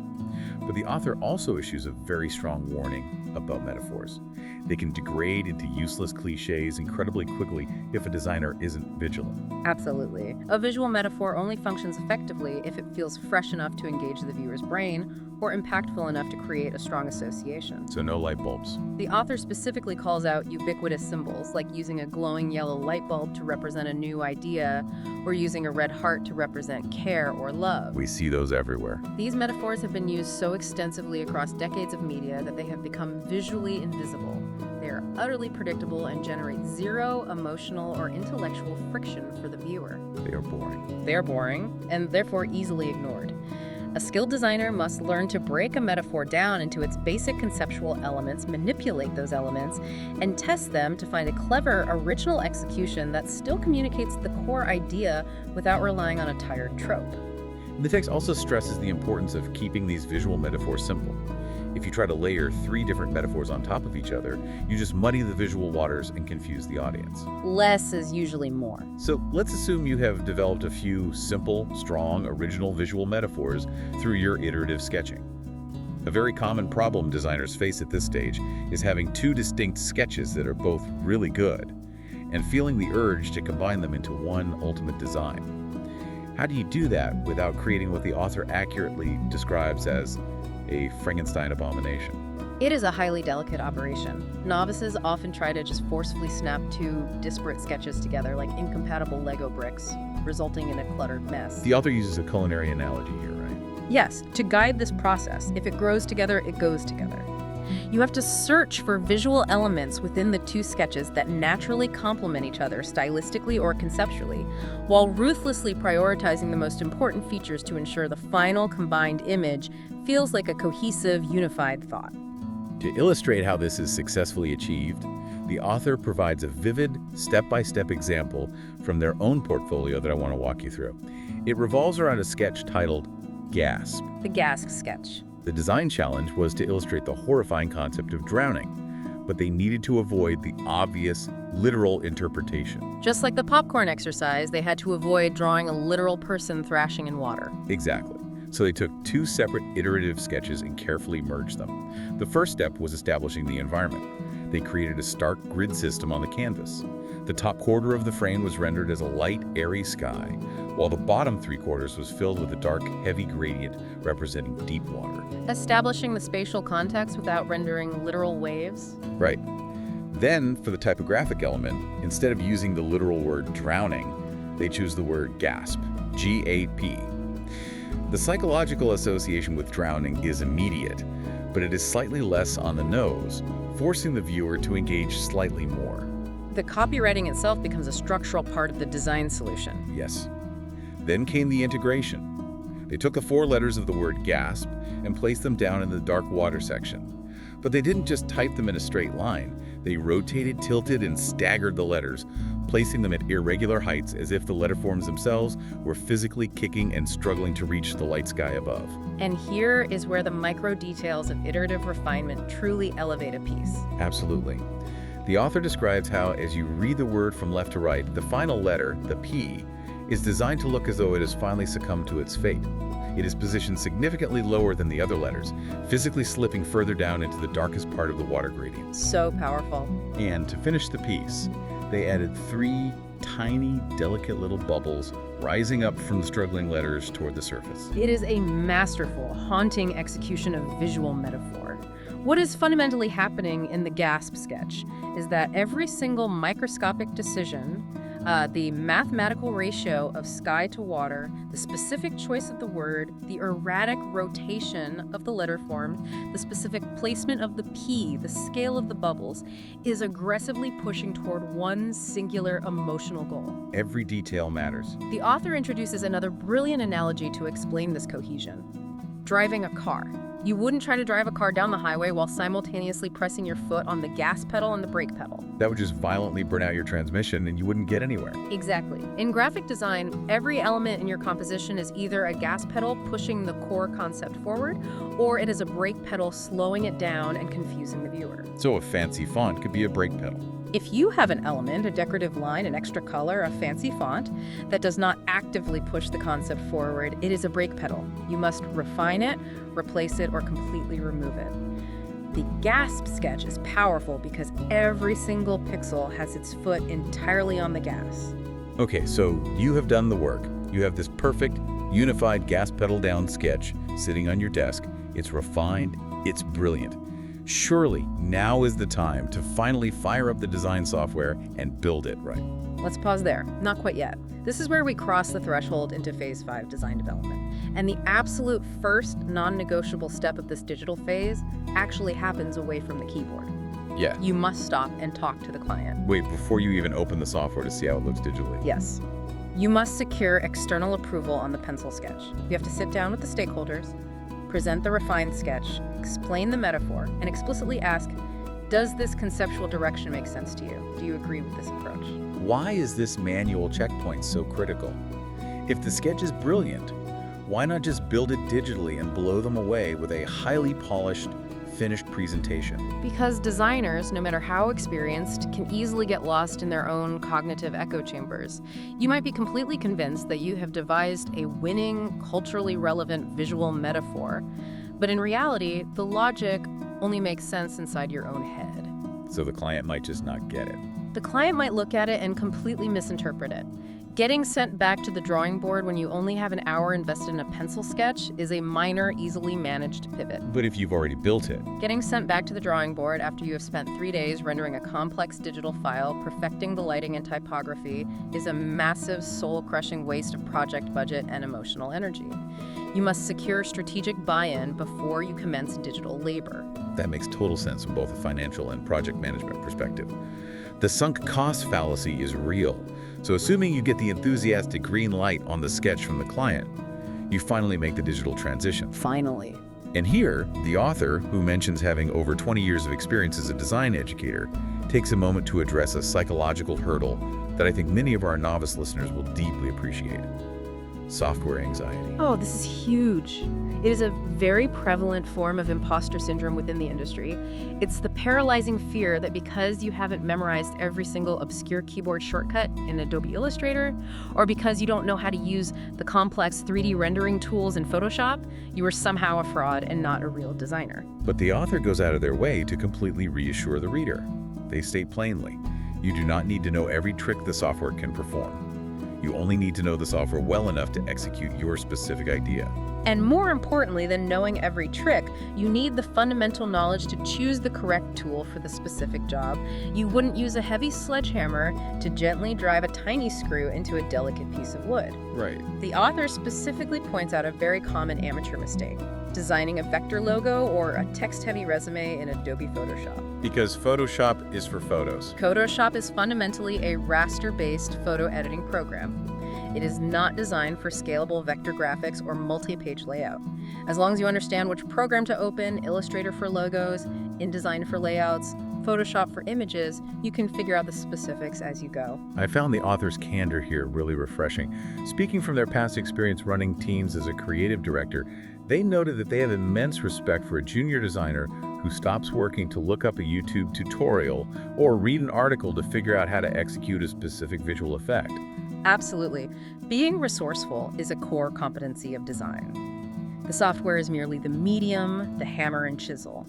But the author also issues a very strong warning about metaphors. They can degrade into useless cliches incredibly quickly if a designer isn't vigilant. Absolutely. A visual metaphor only functions effectively if it feels fresh enough to engage the viewer's brain or impactful enough to create a strong association. So no light bulbs. The author specifically calls out ubiquitous symbols, like using a glowing yellow light bulb to represent a new idea, or using a red heart to represent care or love. We see those everywhere. These metaphors have been used so extensively across decades of media that they have become visually invisible. They are utterly predictable and generate zero emotional or intellectual friction for the viewer. They are boring. They are boring, and therefore easily ignored. A skilled designer must learn to break a metaphor down into its basic conceptual elements, manipulate those elements, and test them to find a clever, original execution that still communicates the core idea without relying on a tired trope. The text also stresses the importance of keeping these visual metaphors simple. If you try to layer 3 different metaphors on top of each other, you just muddy the visual waters and confuse the audience. Less is usually more. So let's assume you have developed a few simple, strong, original visual metaphors through your iterative sketching. A very common problem designers face at this stage is having 2 distinct sketches that are both really good and feeling the urge to combine them into one ultimate design. How do you do that without creating what the author accurately describes as a Frankenstein abomination? It is a highly delicate operation. Novices often try to just forcefully snap 2 disparate sketches together like incompatible Lego bricks, resulting in a cluttered mess. The author uses a culinary analogy here, right? Yes, to guide this process, if it grows together, it goes together. You have to search for visual elements within the 2 sketches that naturally complement each other stylistically or conceptually, while ruthlessly prioritizing the most important features to ensure the final combined image feels like a cohesive, unified thought. To illustrate how this is successfully achieved, the author provides a vivid, step-by-step example from their own portfolio that I want to walk you through. It revolves around a sketch titled Gasp. The Gasp sketch. The design challenge was to illustrate the horrifying concept of drowning, but they needed to avoid the obvious, literal interpretation. Just like the popcorn exercise, they had to avoid drawing a literal person thrashing in water. Exactly. So they took 2 separate iterative sketches and carefully merged them. The first step was establishing the environment. They created a stark grid system on the canvas. The top quarter of the frame was rendered as a light, airy sky, while the bottom 3/4 was filled with a dark, heavy gradient representing deep water. Establishing the spatial context without rendering literal waves. Right. Then, for the typographic element, instead of using the literal word drowning, they choose the word gasp, G-A-P. The psychological association with drowning is immediate, but it is slightly less on the nose, forcing the viewer to engage slightly more. The copywriting itself becomes a structural part of the design solution. Yes. Then came the integration. They took the 4 letters of the word gasp and placed them down in the dark water section. But they didn't just type them in a straight line. They rotated, tilted, and staggered the letters, placing them at irregular heights as if the letterforms themselves were physically kicking and struggling to reach the light sky above. And here is where the micro details of iterative refinement truly elevate a piece. Absolutely. The author describes how, as you read the word from left to right, the final letter, the P, is designed to look as though it has finally succumbed to its fate. It is positioned significantly lower than the other letters, physically slipping further down into the darkest part of the water gradient. So powerful. And to finish the piece, they added 3 tiny, delicate little bubbles rising up from the struggling letters toward the surface. It is a masterful, haunting execution of visual metaphor. What is fundamentally happening in the GASP sketch is that every single microscopic decision, the mathematical ratio of sky to water, the specific choice of the word, the erratic rotation of the letter form, the specific placement of the P, the scale of the bubbles, is aggressively pushing toward one singular emotional goal. Every detail matters. The author introduces another brilliant analogy to explain this cohesion. Driving a car. You wouldn't try to drive a car down the highway while simultaneously pressing your foot on the gas pedal and the brake pedal. That would just violently burn out your transmission and you wouldn't get anywhere. Exactly. In graphic design, every element in your composition is either a gas pedal pushing the core concept forward, or it is a brake pedal slowing it down and confusing the viewer. So a fancy font could be a brake pedal. If you have an element, a decorative line, an extra color, a fancy font, that does not actively push the concept forward, it is a brake pedal. You must refine it, replace it, or completely remove it. The GASP sketch is powerful because every single pixel has its foot entirely on the gas. Okay, so you have done the work. You have this perfect, unified gas pedal down sketch sitting on your desk. It's refined, it's brilliant. Surely now is the time to finally fire up the design software and build it right. Let's pause there. Not quite yet. This is where we cross the threshold into Phase 5 design development. And the absolute first non-negotiable step of this digital phase actually happens away from the keyboard. Yeah. You must stop and talk to the client. Wait, before you even open the software to see how it looks digitally. Yes. You must secure external approval on the pencil sketch. You have to sit down with the stakeholders, present the refined sketch, explain the metaphor, and explicitly ask, does this conceptual direction make sense to you? Do you agree with this approach? Why is this manual checkpoint so critical? If the sketch is brilliant, why not just build it digitally and blow them away with a highly polished, finished presentation? Because designers, no matter how experienced, can easily get lost in their own cognitive echo chambers. You might be completely convinced that you have devised a winning, culturally relevant visual metaphor, but in reality, the logic only makes sense inside your own head. So the client might just not get it. The client might look at it and completely misinterpret it. Getting sent back to the drawing board when you only have an hour invested in a pencil sketch is a minor, easily managed pivot. But if you've already built it, Getting sent back to the drawing board after you have spent 3 days rendering a complex digital file, perfecting the lighting and typography, is a massive, soul-crushing waste of project budget and emotional energy. You must secure strategic buy-in before you commence digital labor. that makes total sense from both a financial and project management perspective. The sunk cost fallacy is real. So assuming you get the enthusiastic green light on the sketch from the client, you finally make the digital transition. Finally. And here, the author, who mentions having over 20 years of experience as a design educator, takes a moment to address a psychological hurdle that I think many of our novice listeners will deeply appreciate: software anxiety. Oh, this is huge. It is a very prevalent form of imposter syndrome within the industry. It's the paralyzing fear that because you haven't memorized every single obscure keyboard shortcut in Adobe Illustrator, or because you don't know how to use the complex 3D rendering tools in Photoshop, you are somehow a fraud and not a real designer. But the author goes out of their way to completely reassure the reader. They state plainly, you do not need to know every trick the software can perform. You only need to know the software well enough to execute your specific idea. And more importantly than knowing every trick, you need the fundamental knowledge to choose the correct tool for the specific job. You wouldn't use a heavy sledgehammer to gently drive a tiny screw into a delicate piece of wood. Right. The author specifically points out a very common amateur mistake: designing a vector logo or a text-heavy resume in Adobe Photoshop. Because Photoshop is for photos. Photoshop is fundamentally a raster-based photo editing program. It is not designed for scalable vector graphics or multi-page layout. As long as you understand which program to open, Illustrator for logos, InDesign for layouts, Photoshop for images, you can figure out the specifics as you go. I found the author's candor here really refreshing. Speaking from their past experience running teams as a creative director, they noted that they have immense respect for a junior designer who stops working to look up a YouTube tutorial or read an article to figure out how to execute a specific visual effect. Absolutely. Being resourceful is a core competency of design. The software is merely the medium, the hammer and chisel.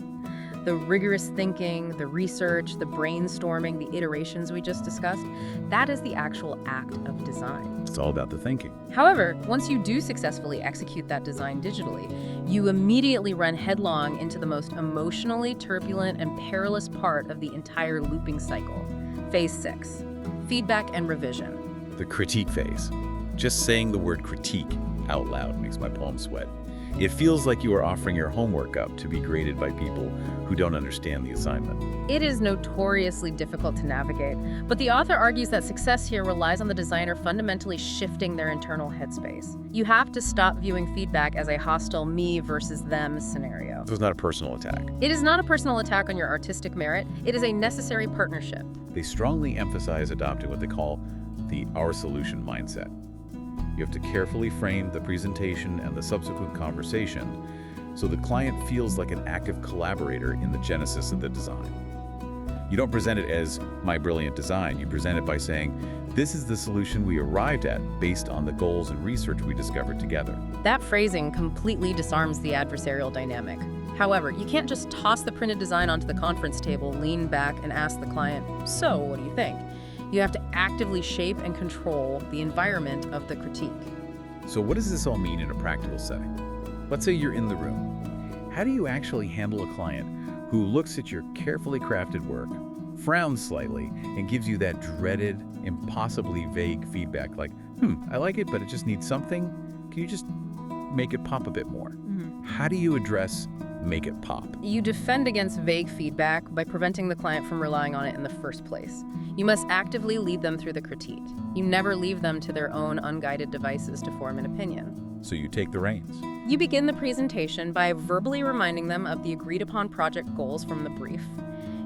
The rigorous thinking, the research, the brainstorming, the iterations we just discussed, that is the actual act of design. It's all about the thinking. However, once you do successfully execute that design digitally, you immediately run headlong into the most emotionally turbulent and perilous part of the entire looping cycle. Phase 6, feedback and revision. The critique phase. Just saying the word critique out loud makes my palms sweat. It feels like you are offering your homework up to be graded by people who don't understand the assignment. It is notoriously difficult to navigate, but the author argues that success here relies on the designer fundamentally shifting their internal headspace. You have to stop viewing feedback as a hostile me versus them scenario. This is not a personal attack. It is not a personal attack on your artistic merit. It is a necessary partnership. They strongly emphasize adopting what they call the our solution mindset. You have to carefully frame the presentation and the subsequent conversation so the client feels like an active collaborator in the genesis of the design. You don't present it as my brilliant design. You present it by saying, this is the solution we arrived at based on the goals and research we discovered together. That phrasing completely disarms the adversarial dynamic. However, you can't just toss the printed design onto the conference table, lean back, and ask the client, so what do you think? You have to actively shape and control the environment of the critique. So what does this all mean in a practical setting? Let's say you're in the room. How do you actually handle a client who looks at your carefully crafted work, frowns slightly, and gives you that dreaded, impossibly vague feedback like, I like it, but it just needs something? Can you just make it pop a bit more? How do you address make it pop? You defend against vague feedback by preventing the client from relying on it in the first place. You must actively lead them through the critique. You never leave them to their own unguided devices to form an opinion. So you take the reins. You begin the presentation by verbally reminding them of the agreed-upon project goals from the brief.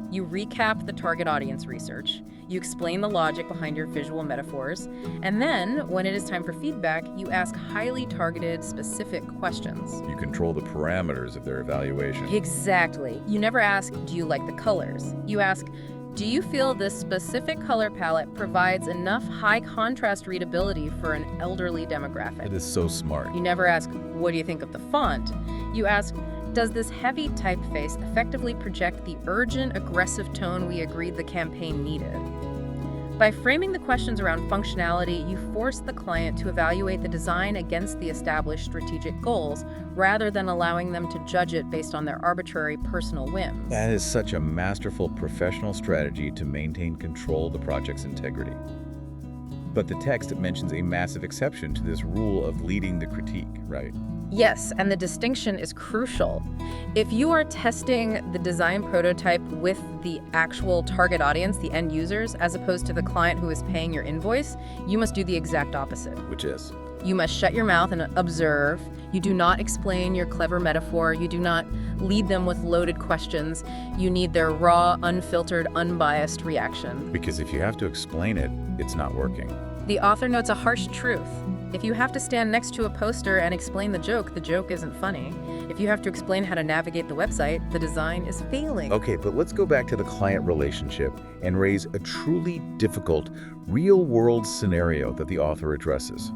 You recap the target audience research. You explain the logic behind your visual metaphors. And then, when it is time for feedback, you ask highly targeted, specific questions. You control the parameters of their evaluation. Exactly. You never ask, do you like the colors? You ask, do you feel this specific color palette provides enough high contrast readability for an elderly demographic? It is so smart. You never ask, what do you think of the font? You ask, does this heavy typeface effectively project the urgent, aggressive tone we agreed the campaign needed? By framing the questions around functionality, you force the client to evaluate the design against the established strategic goals, rather than allowing them to judge it based on their arbitrary personal whims. That is such a masterful professional strategy to maintain control of the project's integrity. But the text mentions a massive exception to this rule of leading the critique, right? Yes, and the distinction is crucial. If you are testing the design prototype with the actual target audience, the end users, as opposed to the client who is paying your invoice, you must do the exact opposite. Which is? You must shut your mouth and observe. You do not explain your clever metaphor. You do not lead them with loaded questions. You need their raw, unfiltered, unbiased reaction. Because if you have to explain it, it's not working. The author notes a harsh truth. If you have to stand next to a poster and explain the joke isn't funny. If you have to explain how to navigate the website, the design is failing. Okay, but let's go back to the client relationship and raise a truly difficult, real-world scenario that the author addresses.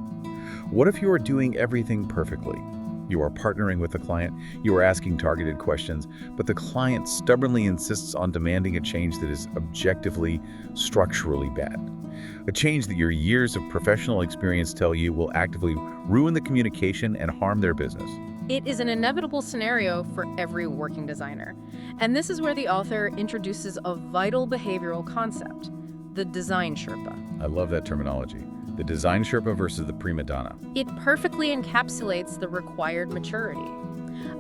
What if you are doing everything perfectly? You are partnering with the client, you are asking targeted questions, but the client stubbornly insists on demanding a change that is objectively, structurally bad. A change that your years of professional experience tell you will actively ruin the communication and harm their business. It is an inevitable scenario for every working designer. And this is where the author introduces a vital behavioral concept, the design Sherpa. I love that terminology. The design Sherpa versus the prima donna. It perfectly encapsulates the required maturity.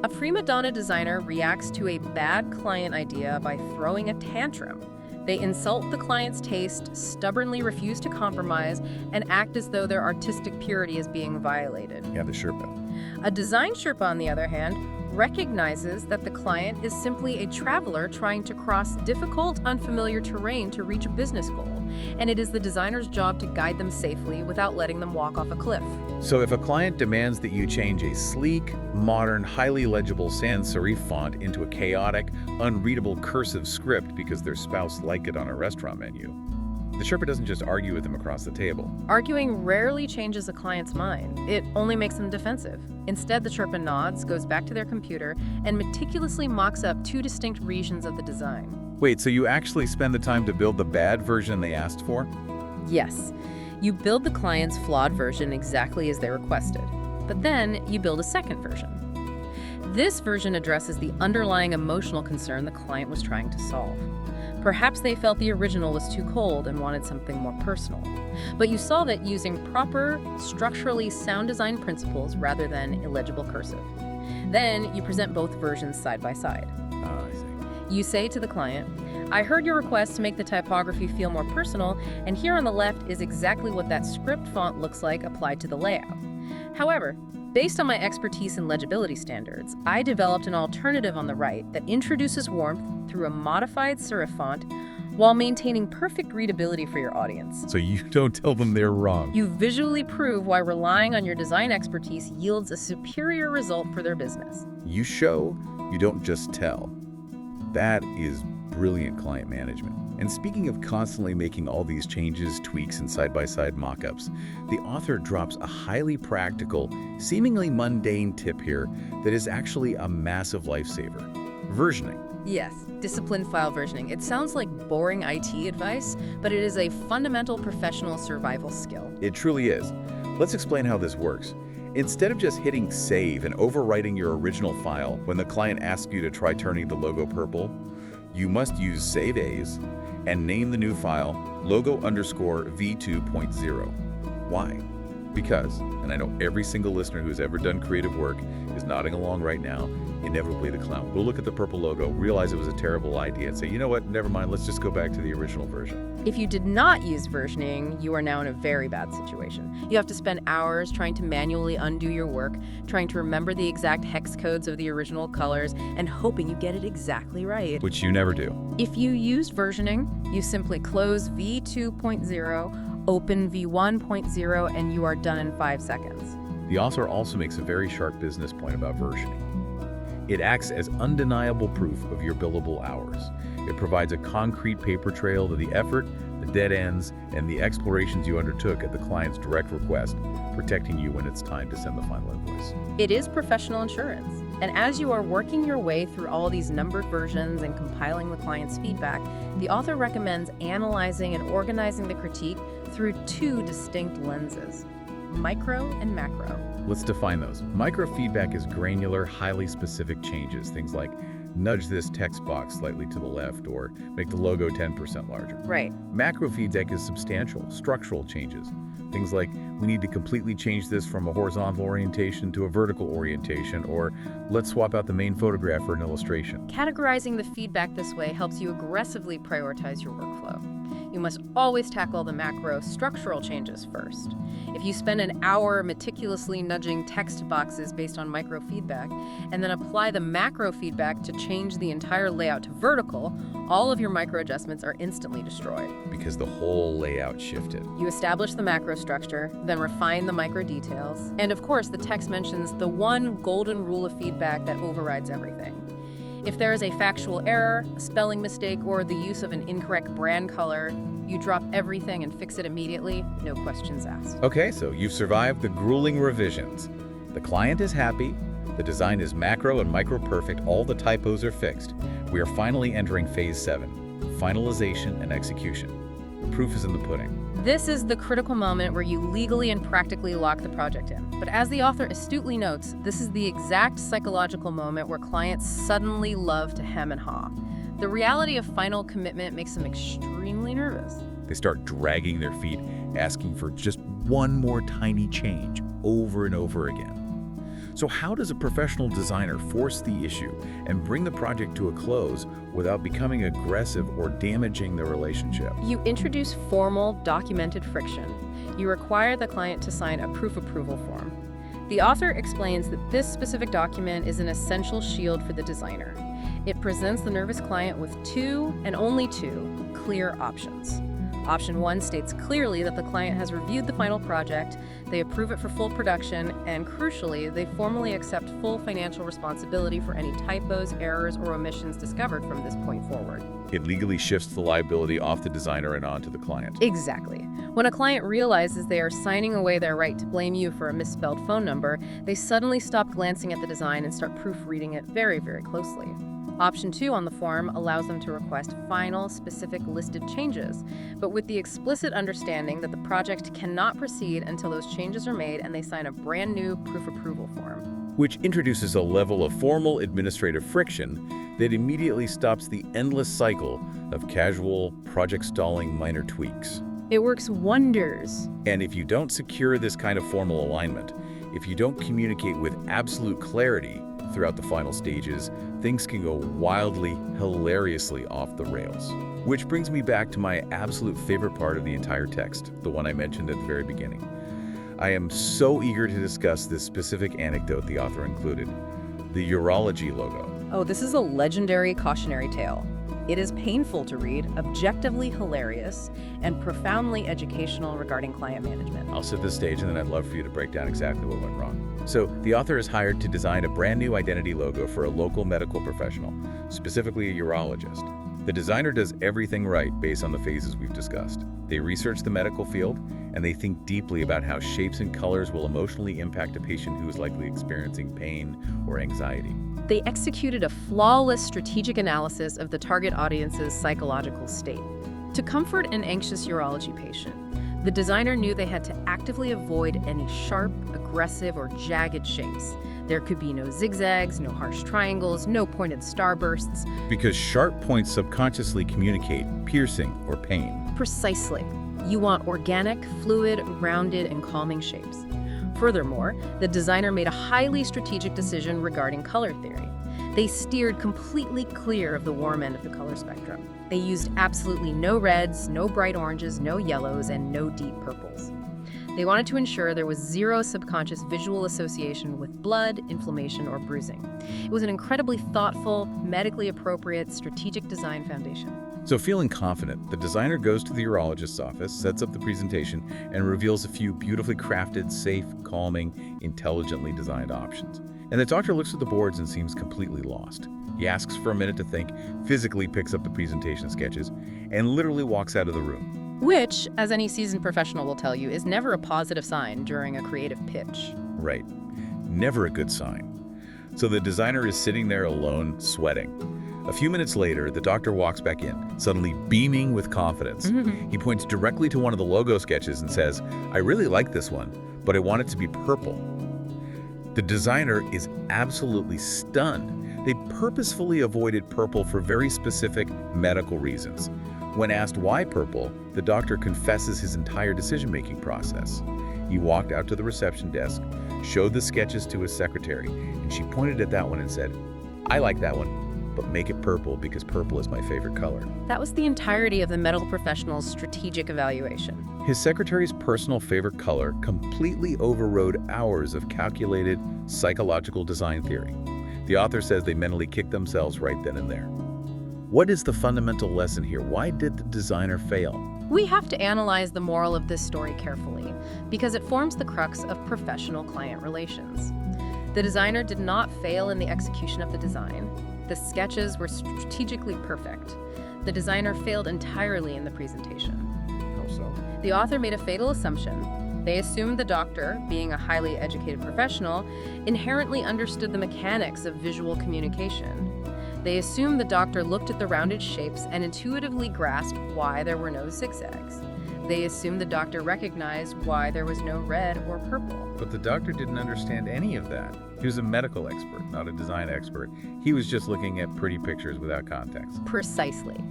A prima donna designer reacts to a bad client idea by throwing a tantrum. They insult the client's taste, stubbornly refuse to compromise, and act as though their artistic purity is being violated. Yeah, the Sherpa. A design Sherpa, on the other hand, recognizes that the client is simply a traveler trying to cross difficult, unfamiliar terrain to reach a business goal, and it is the designer's job to guide them safely without letting them walk off a cliff. So if a client demands that you change a sleek, modern, highly legible sans serif font into a chaotic, unreadable cursive script because their spouse liked it on a restaurant menu, the Sherpa doesn't just argue with them across the table. Arguing rarely changes a client's mind. It only makes them defensive. Instead, the Sherpa nods, goes back to their computer, and meticulously mocks up two distinct regions of the design. Wait, so you actually spend the time to build the bad version they asked for? Yes, you build the client's flawed version exactly as they requested, but then you build a second version. This version addresses the underlying emotional concern the client was trying to solve. Perhaps they felt the original was too cold and wanted something more personal. But you solve it using proper, structurally sound design principles rather than illegible cursive. Then you present both versions side by side. I see. You say to the client, I heard your request to make the typography feel more personal, and here on the left is exactly what that script font looks like applied to the layout. However, based on my expertise in legibility standards, I developed an alternative on the right that introduces warmth through a modified serif font while maintaining perfect readability for your audience. So you don't tell them they're wrong. You visually prove why relying on your design expertise yields a superior result for their business. You show, you don't just tell. That is brilliant client management. And speaking of constantly making all these changes, tweaks, and side-by-side mock-ups, the author drops a highly practical, seemingly mundane tip here that is actually a massive lifesaver. Versioning. Yes, disciplined file versioning. It sounds like boring IT advice, but it is a fundamental professional survival skill. It truly is. Let's explain how this works. Instead of just hitting save and overwriting your original file when the client asks you to try turning the logo purple, you must use save as and name the new file logo_v2.0. Why? Because, and I know every single listener who's ever done creative work is nodding along right now, inevitably the clown will look at the purple logo, realize it was a terrible idea, and say, you know what, never mind, let's just go back to the original version. If you did not use versioning, you are now in a very bad situation. You have to spend hours trying to manually undo your work, trying to remember the exact hex codes of the original colors, and hoping you get it exactly right. Which you never do. If you used versioning, you simply close v2.0, open v1.0, and you are done in 5 seconds. The author also makes a very sharp business point about versioning. It acts as undeniable proof of your billable hours. It provides a concrete paper trail to the effort, the dead ends, and the explorations you undertook at the client's direct request, protecting you when it's time to send the final invoice. It is professional insurance. And as you are working your way through all these numbered versions and compiling the client's feedback, the author recommends analyzing and organizing the critique through two distinct lenses: micro and macro. Let's define those. Micro feedback is granular, highly specific changes. Things like nudge this text box slightly to the left or make the logo 10% larger. Right. Macro feedback is substantial, structural changes. Things like we need to completely change this from a horizontal orientation to a vertical orientation, or let's swap out the main photograph for an illustration. Categorizing the feedback this way helps you aggressively prioritize your workflow. You must always tackle the macro structural changes first. If you spend an hour meticulously nudging text boxes based on micro feedback and then apply the macro feedback to change the entire layout to vertical, all of your micro adjustments are instantly destroyed. Because the whole layout shifted. You establish the macro structure, then refine the micro details, and of course the text mentions the one golden rule of feedback that overrides everything. If there is a factual error, a spelling mistake, or the use of an incorrect brand color, you drop everything and fix it immediately, no questions asked. Okay, so you've survived the grueling revisions. The client is happy, the design is macro and micro perfect, all the typos are fixed. We are finally entering phase 7, finalization and execution. The proof is in the pudding. This is the critical moment where you legally and practically lock the project in. But as the author astutely notes, this is the exact psychological moment where clients suddenly love to hem and haw. The reality of final commitment makes them extremely nervous. They start dragging their feet, asking for just one more tiny change over and over again. So how does a professional designer force the issue and bring the project to a close without becoming aggressive or damaging the relationship? You introduce formal, documented friction. You require the client to sign a proof approval form. The author explains that this specific document is an essential shield for the designer. It presents the nervous client with two, and only two, clear options. Option 1 states clearly that the client has reviewed the final project, they approve it for full production, and crucially, they formally accept full financial responsibility for any typos, errors, or omissions discovered from this point forward. It legally shifts the liability off the designer and onto the client. Exactly. When a client realizes they are signing away their right to blame you for a misspelled phone number, they suddenly stop glancing at the design and start proofreading it very, very closely. Option 2 on the form allows them to request final, specific listed changes, but with the explicit understanding that the project cannot proceed until those changes are made and they sign a brand new proof approval form. Which introduces a level of formal administrative friction that immediately stops the endless cycle of casual, project stalling minor tweaks. It works wonders. And if you don't secure this kind of formal alignment, if you don't communicate with absolute clarity throughout the final stages, things can go wildly, hilariously off the rails. Which brings me back to my absolute favorite part of the entire text, the one I mentioned at the very beginning. I am so eager to discuss this specific anecdote the author included, the urology logo. Oh, this is a legendary cautionary tale. It is painful to read, objectively hilarious, and profoundly educational regarding client management. I'll set the stage and then I'd love for you to break down exactly what went wrong. So, the author is hired to design a brand new identity logo for a local medical professional, specifically a urologist. The designer does everything right based on the phases we've discussed. They research the medical field, and they think deeply about how shapes and colors will emotionally impact a patient who is likely experiencing pain or anxiety. They executed a flawless strategic analysis of the target audience's psychological state. To comfort an anxious urology patient, the designer knew they had to actively avoid any sharp, aggressive, or jagged shapes. There could be no zigzags, no harsh triangles, no pointed starbursts. Because sharp points subconsciously communicate piercing or pain. Precisely. You want organic, fluid, rounded, and calming shapes. Furthermore, the designer made a highly strategic decision regarding color theory. They steered completely clear of the warm end of the color spectrum. They used absolutely no reds, no bright oranges, no yellows, and no deep purples. They wanted to ensure there was zero subconscious visual association with blood, inflammation, or bruising. It was an incredibly thoughtful, medically appropriate, strategic design foundation. So feeling confident, the designer goes to the urologist's office, sets up the presentation, and reveals a few beautifully crafted, safe, calming, intelligently designed options. And the doctor looks at the boards and seems completely lost. He asks for a minute to think, physically picks up the presentation sketches, and literally walks out of the room. Which, as any seasoned professional will tell you, is never a positive sign during a creative pitch. Right. Never a good sign. So the designer is sitting there alone, sweating. A few minutes later, the doctor walks back in, suddenly beaming with confidence. He points directly to one of the logo sketches and says, "I really like this one, but I want it to be purple." The designer is absolutely stunned. They purposefully avoided purple for very specific medical reasons. When asked why purple, the doctor confesses his entire decision-making process. He walked out to the reception desk, showed the sketches to his secretary, and she pointed at that one and said, "I like that one, but make it purple because purple is my favorite color." That was the entirety of the medical professional's strategic evaluation. His secretary's personal favorite color completely overrode hours of calculated psychological design theory. The author says they mentally kicked themselves right then and there. What is the fundamental lesson here? Why did the designer fail? We have to analyze the moral of this story carefully because it forms the crux of professional-client relations. The designer did not fail in the execution of the design. The sketches were strategically perfect. The designer failed entirely in the presentation. How so? The author made a fatal assumption. They assumed the doctor, being a highly educated professional, inherently understood the mechanics of visual communication. They assumed the doctor looked at the rounded shapes and intuitively grasped why there were no zigzags. They assumed the doctor recognized why there was no red or purple. But the doctor didn't understand any of that. He was a medical expert, not a design expert. He was just looking at pretty pictures without context. Precisely.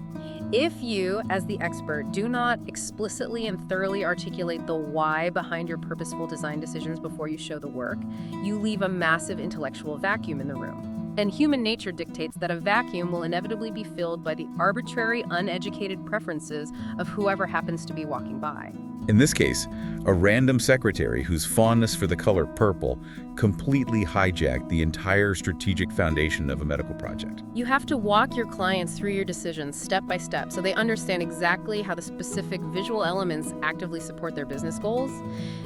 If you, as the expert, do not explicitly and thoroughly articulate the why behind your purposeful design decisions before you show the work, you leave a massive intellectual vacuum in the room. And human nature dictates that a vacuum will inevitably be filled by the arbitrary, uneducated preferences of whoever happens to be walking by. In this case, a random secretary whose fondness for the color purple completely hijacked the entire strategic foundation of a medical project. You have to walk your clients through your decisions step by step so they understand exactly how the specific visual elements actively support their business goals.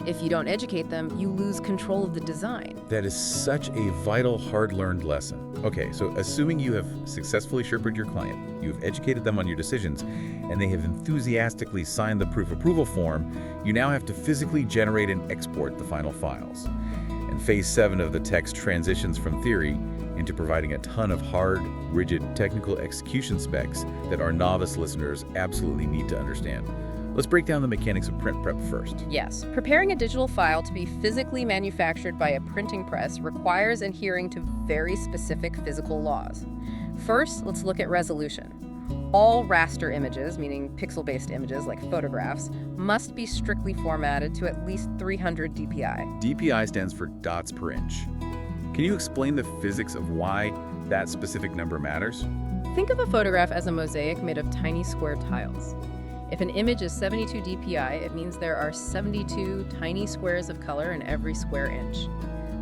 If you don't educate them, you lose control of the design. That is such a vital, hard-learned lesson. Okay, so assuming you have successfully shepherded your client, you've educated them on your decisions, and they have enthusiastically signed the proof approval form, you now have to physically generate and export the final files. And phase 7 of the text transitions from theory into providing a ton of hard, rigid technical execution specs that our novice listeners absolutely need to understand. Let's break down the mechanics of print prep first. Yes, preparing a digital file to be physically manufactured by a printing press requires adhering to very specific physical laws. First, let's look at resolution. All raster images, meaning pixel-based images like photographs, must be strictly formatted to at least 300 dpi. DPI stands for dots per inch. Can you explain the physics of why that specific number matters? Think of a photograph as a mosaic made of tiny square tiles. If an image is 72 dpi, it means there are 72 tiny squares of color in every square inch.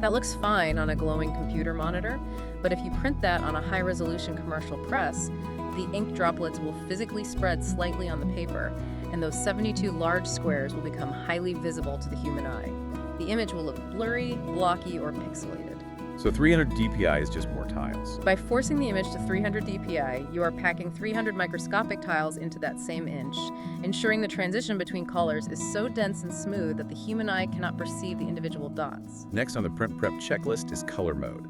That looks fine on a glowing computer monitor, but if you print that on a high-resolution commercial press, the ink droplets will physically spread slightly on the paper, and those 72 large squares will become highly visible to the human eye. The image will look blurry, blocky, or pixelated. So 300 dpi is just more tiles. By forcing the image to 300 dpi, you are packing 300 microscopic tiles into that same inch, ensuring the transition between colors is so dense and smooth that the human eye cannot perceive the individual dots. Next on the print prep checklist is color mode.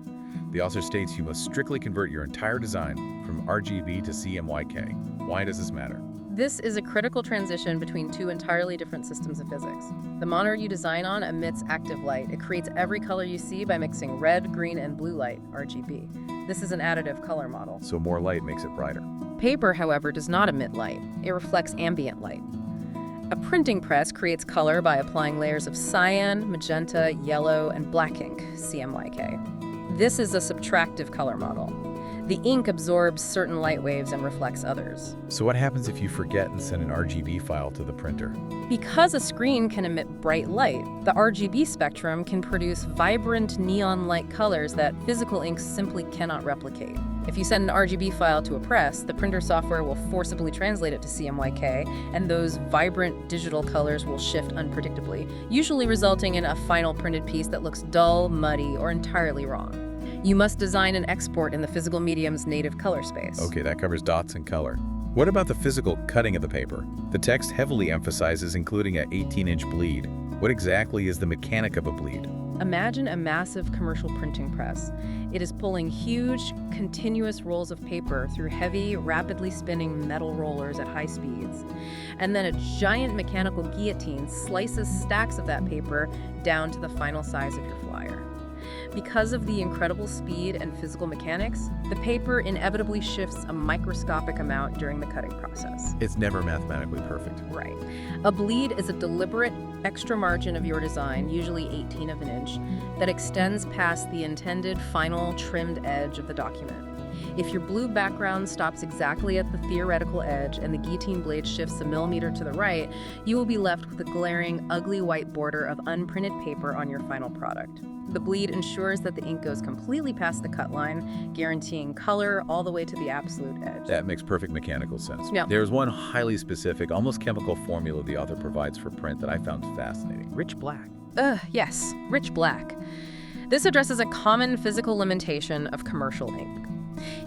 The author states you must strictly convert your entire design from RGB to CMYK. Why does this matter? This is a critical transition between two entirely different systems of physics. The monitor you design on emits active light. It creates every color you see by mixing red, green, and blue light, RGB. This is an additive color model. So more light makes it brighter. Paper, however, does not emit light. It reflects ambient light. A printing press creates color by applying layers of cyan, magenta, yellow, and black ink, CMYK. This is a subtractive color model. The ink absorbs certain light waves and reflects others. So what happens if you forget and send an RGB file to the printer? Because a screen can emit bright light, the RGB spectrum can produce vibrant neon-like colors that physical inks simply cannot replicate. If you send an RGB file to a press, the printer software will forcibly translate it to CMYK, and those vibrant digital colors will shift unpredictably, usually resulting in a final printed piece that looks dull, muddy, or entirely wrong. You must design and export in the physical medium's native color space. Okay, that covers dots and color. What about the physical cutting of the paper? The text heavily emphasizes including an 18-inch bleed. What exactly is the mechanic of a bleed? Imagine a massive commercial printing press. It is pulling huge, continuous rolls of paper through heavy, rapidly spinning metal rollers at high speeds. And then a giant mechanical guillotine slices stacks of that paper down to the final size of your flyer. Because of the incredible speed and physical mechanics, the paper inevitably shifts a microscopic amount during the cutting process. It's never mathematically perfect. Right. A bleed is a deliberate extra margin of your design, usually 1/18 of an inch, that extends past the intended final trimmed edge of the document. If your blue background stops exactly at the theoretical edge and the guillotine blade shifts a millimeter to the right, you will be left with a glaring, ugly white border of unprinted paper on your final product. The bleed ensures that the ink goes completely past the cut line, guaranteeing color all the way to the absolute edge. That makes perfect mechanical sense. Yeah. There's one highly specific, almost chemical formula the author provides for print that I found fascinating. Rich black. Yes, rich black. This addresses a common physical limitation of commercial ink.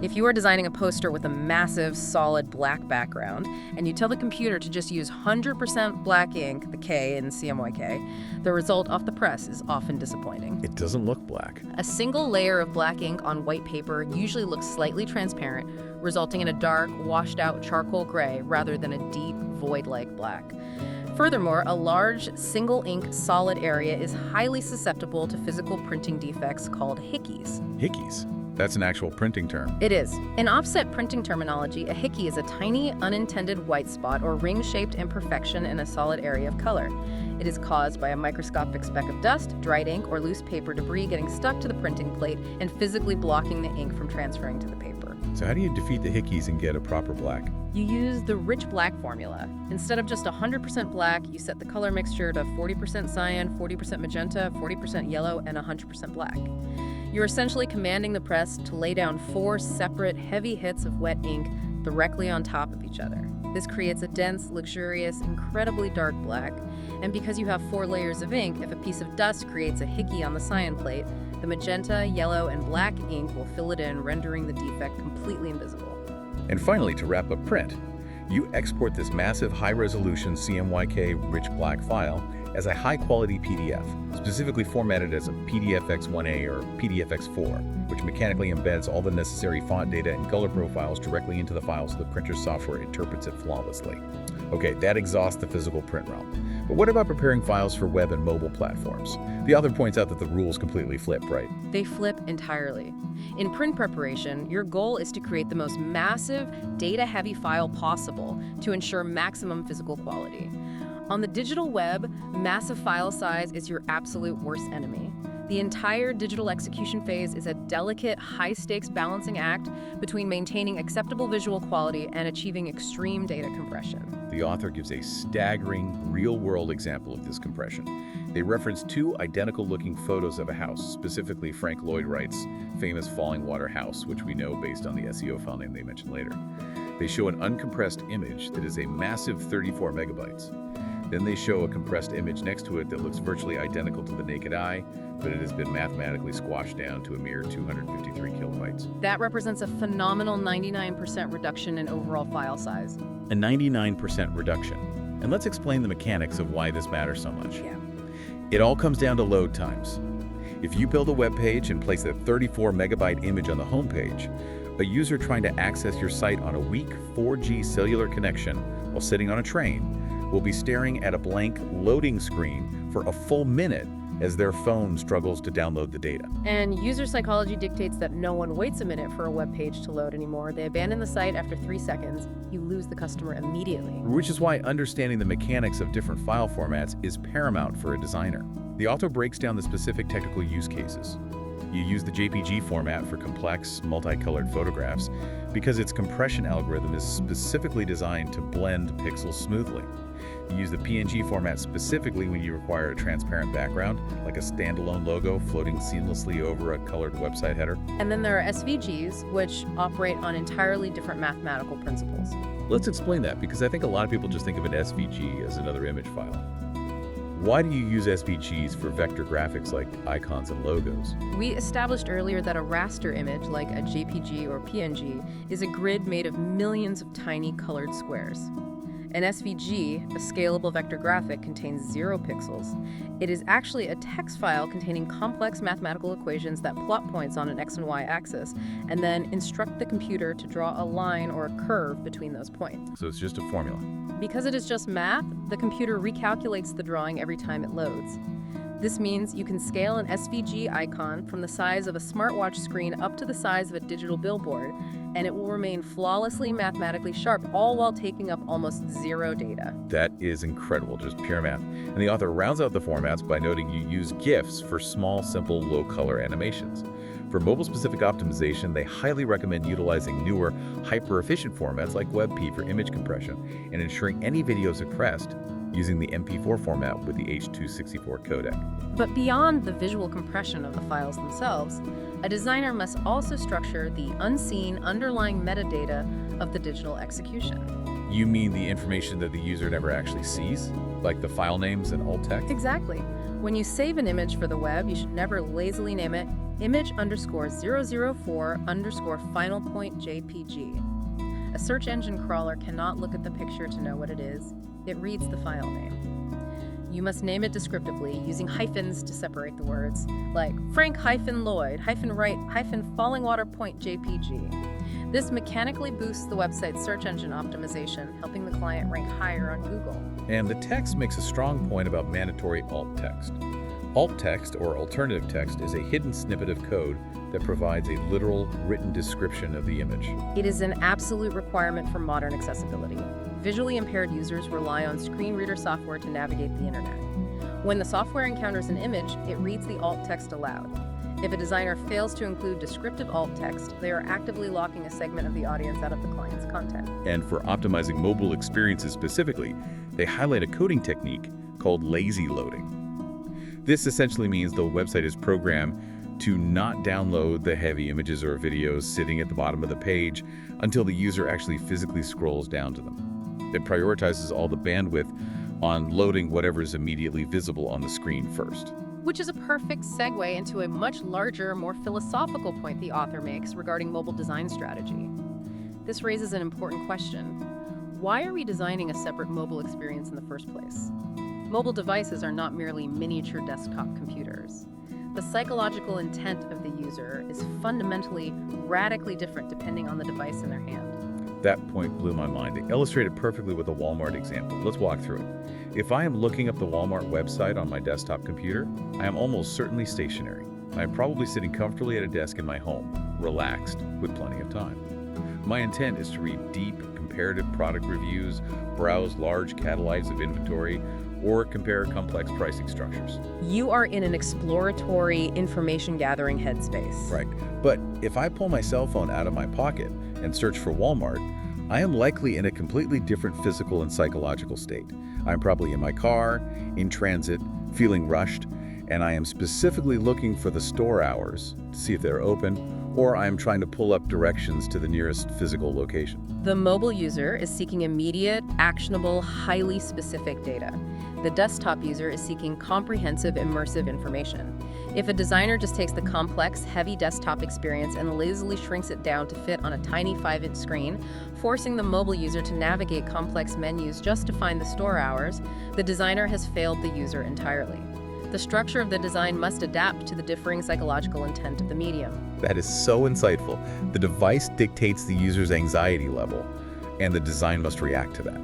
If you are designing a poster with a massive, solid black background, and you tell the computer to just use 100% black ink, the K in CMYK, the result off the press is often disappointing. It doesn't look black. A single layer of black ink on white paper usually looks slightly transparent, resulting in a dark, washed-out charcoal gray rather than a deep, void-like black. Furthermore, a large, single-ink solid area is highly susceptible to physical printing defects called hickeys. Hickeys. That's an actual printing term. It is. In offset printing terminology, a hickey is a tiny, unintended white spot or ring-shaped imperfection in a solid area of color. It is caused by a microscopic speck of dust, dried ink, or loose paper debris getting stuck to the printing plate and physically blocking the ink from transferring to the paper. So how do you defeat the hickeys and get a proper black? You use the rich black formula. Instead of just 100% black, you set the color mixture to 40% cyan, 40% magenta, 40% yellow, and 100% black. You're essentially commanding the press to lay down 4 separate, heavy hits of wet ink directly on top of each other. This creates a dense, luxurious, incredibly dark black. And because you have 4 layers of ink, if a piece of dust creates a hickey on the cyan plate, the magenta, yellow, and black ink will fill it in, rendering the defect completely invisible. And finally, to wrap up print, you export this massive high-resolution CMYK rich black file as a high-quality PDF, specifically formatted as a PDFX1A or PDFX4, which mechanically embeds all the necessary font data and color profiles directly into the file so the printer's software interprets it flawlessly. Okay, that exhausts the physical print realm. But what about preparing files for web and mobile platforms? The author points out that the rules completely flip, right? They flip entirely. In print preparation, your goal is to create the most massive, data-heavy file possible to ensure maximum physical quality. On the digital web, massive file size is your absolute worst enemy. The entire digital execution phase is a delicate, high-stakes balancing act between maintaining acceptable visual quality and achieving extreme data compression. The author gives a staggering, real-world example of this compression. They reference 2 identical-looking photos of a house, specifically Frank Lloyd Wright's famous Falling Water house, which we know based on the SEO file name they mentioned later. They show an uncompressed image that is a massive 34 megabytes. Then they show a compressed image next to it that looks virtually identical to the naked eye, but it has been mathematically squashed down to a mere 253 kilobytes. That represents a phenomenal 99% reduction in overall file size. A 99% reduction. And let's explain the mechanics of why this matters so much. Yeah. It all comes down to load times. If you build a web page and place that 34 megabyte image on the home page, a user trying to access your site on a weak 4G cellular connection while sitting on a train will be staring at a blank loading screen for a full minute as their phone struggles to download the data. And user psychology dictates that no one waits a minute for a web page to load anymore. They abandon the site after 3 seconds. You lose the customer immediately. Which is why understanding the mechanics of different file formats is paramount for a designer. The author breaks down the specific technical use cases. You use the JPG format for complex, multicolored photographs because its compression algorithm is specifically designed to blend pixels smoothly. You use the PNG format specifically when you require a transparent background, like a standalone logo floating seamlessly over a colored website header. And then there are SVGs, which operate on entirely different mathematical principles. Let's explain that, because I think a lot of people just think of an SVG as another image file. Why do you use SVGs for vector graphics like icons and logos? We established earlier that a raster image, like a JPG or PNG, is a grid made of millions of tiny colored squares. An SVG, a scalable vector graphic, contains 0 pixels. It is actually a text file containing complex mathematical equations that plot points on an X and Y axis, and then instruct the computer to draw a line or a curve between those points. So it's just a formula. Because it is just math, the computer recalculates the drawing every time it loads. This means you can scale an SVG icon from the size of a smartwatch screen up to the size of a digital billboard, and it will remain flawlessly mathematically sharp, all while taking up almost 0 data. That is incredible, just pure math. And the author rounds out the formats by noting you use GIFs for small, simple, low-color animations. For mobile-specific optimization, they highly recommend utilizing newer, hyper-efficient formats like WebP for image compression and ensuring any video is compressed using the MP4 format with the H.264 codec. But beyond the visual compression of the files themselves, a designer must also structure the unseen underlying metadata of the digital execution. You mean the information that the user never actually sees? Like the file names and alt text? Exactly. When you save an image for the web, you should never lazily name it image_004_final point JPG. A search engine crawler cannot look at the picture to know what it is. It reads the file name. You must name it descriptively, using hyphens to separate the words, like Frank-Lloyd-Wright-Falling-Water-Point-JPG. This mechanically boosts the website's search engine optimization, helping the client rank higher on Google. And the text makes a strong point about mandatory alt text. Alt text or alternative text is a hidden snippet of code that provides a literal written description of the image. It is an absolute requirement for modern accessibility. Visually impaired users rely on screen reader software to navigate the internet. When the software encounters an image, it reads the alt text aloud. If a designer fails to include descriptive alt text, they are actively locking a segment of the audience out of the client's content. And for optimizing mobile experiences specifically, they highlight a coding technique called lazy loading. This essentially means the website is programmed to not download the heavy images or videos sitting at the bottom of the page until the user actually physically scrolls down to them. It prioritizes all the bandwidth on loading whatever is immediately visible on the screen first. Which is a perfect segue into a much larger, more philosophical point the author makes regarding mobile design strategy. This raises an important question. Why are we designing a separate mobile experience in the first place? Mobile devices are not merely miniature desktop computers. The psychological intent of the user is fundamentally radically different depending on the device in their hand. That point blew my mind. It illustrated perfectly with a Walmart example. Let's walk through it. If I am looking up the Walmart website on my desktop computer, I am almost certainly stationary. I am probably sitting comfortably at a desk in my home, relaxed, with plenty of time. My intent is to read deep, comparative product reviews, browse large catalogs of inventory, or compare complex pricing structures. You are in an exploratory, information-gathering headspace. Right. But if I pull my cell phone out of my pocket and search for Walmart, I am likely in a completely different physical and psychological state. I'm probably in my car, in transit, feeling rushed, and I am specifically looking for the store hours to see if they're open, or I am trying to pull up directions to the nearest physical location. The mobile user is seeking immediate, actionable, highly specific data. The desktop user is seeking comprehensive, immersive information. If a designer just takes the complex, heavy desktop experience and lazily shrinks it down to fit on a tiny 5-inch screen, forcing the mobile user to navigate complex menus just to find the store hours, the designer has failed the user entirely. The structure of the design must adapt to the differing psychological intent of the medium. That is so insightful. The device dictates the user's anxiety level, and the design must react to that.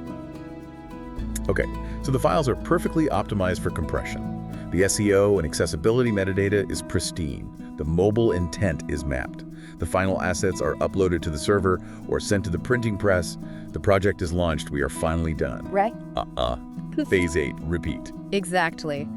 Okay, so the files are perfectly optimized for compression. The SEO and accessibility metadata is pristine. The mobile intent is mapped. The final assets are uploaded to the server or sent to the printing press. The project is launched. We are finally done. Right? Phase 8, repeat. Exactly.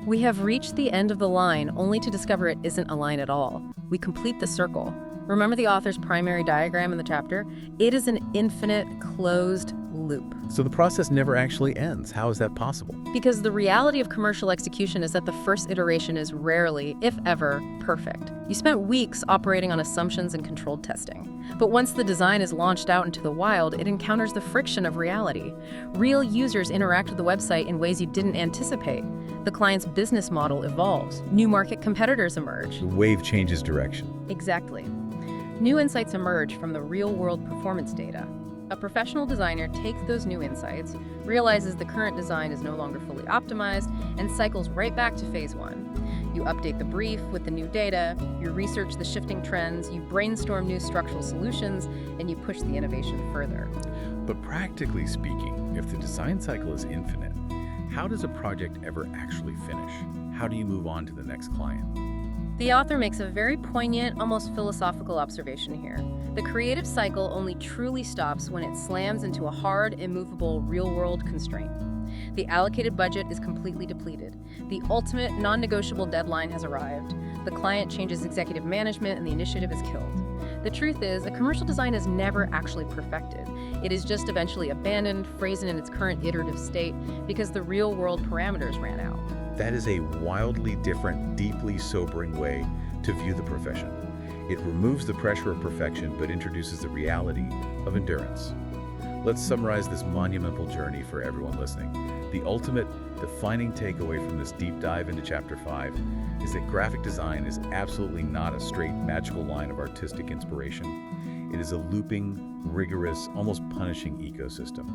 We have reached the end of the line only to discover it isn't a line at all. We complete the circle. Remember the author's primary diagram in the chapter? It is an infinite, closed loop. So the process never actually ends. How is that possible? Because the reality of commercial execution is that the first iteration is rarely, if ever, perfect. You spent weeks operating on assumptions and controlled testing. But once the design is launched out into the wild, it encounters the friction of reality. Real users interact with the website in ways you didn't anticipate. The client's business model evolves. New market competitors emerge. The wave changes direction. Exactly. New insights emerge from the real-world performance data. A professional designer takes those new insights, realizes the current design is no longer fully optimized, and cycles right back to phase 1. You update the brief with the new data, you research the shifting trends, you brainstorm new structural solutions, and you push the innovation further. But practically speaking, if the design cycle is infinite, how does a project ever actually finish? How do you move on to the next client? The author makes a very poignant, almost philosophical observation here. The creative cycle only truly stops when it slams into a hard, immovable, real-world constraint. The allocated budget is completely depleted. The ultimate, non-negotiable deadline has arrived. The client changes executive management and the initiative is killed. The truth is, a commercial design is never actually perfected. It is just eventually abandoned, frozen in its current iterative state, because the real-world parameters ran out. That is a wildly different, deeply sobering way to view the profession. It removes the pressure of perfection, but introduces the reality of endurance. Let's summarize this monumental journey for everyone listening. The ultimate defining takeaway from this deep dive into Chapter 5 is that graphic design is absolutely not a straight, magical line of artistic inspiration. It is a looping, rigorous, almost punishing ecosystem.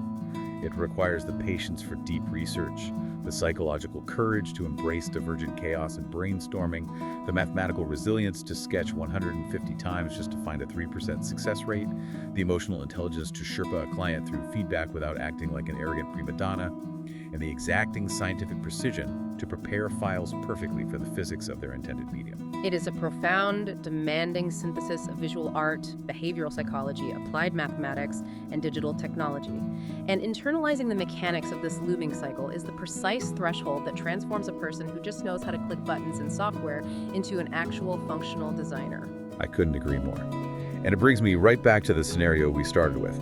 It requires the patience for deep research, the psychological courage to embrace divergent chaos and brainstorming, the mathematical resilience to sketch 150 times just to find a 3% success rate, the emotional intelligence to Sherpa a client through feedback without acting like an arrogant prima donna, and the exacting scientific precision to prepare files perfectly for the physics of their intended medium. It is a profound, demanding synthesis of visual art, behavioral psychology, applied mathematics, and digital technology. And internalizing the mechanics of this looping cycle is the precise threshold that transforms a person who just knows how to click buttons in software into an actual functional designer. I couldn't agree more. And it brings me right back to the scenario we started with.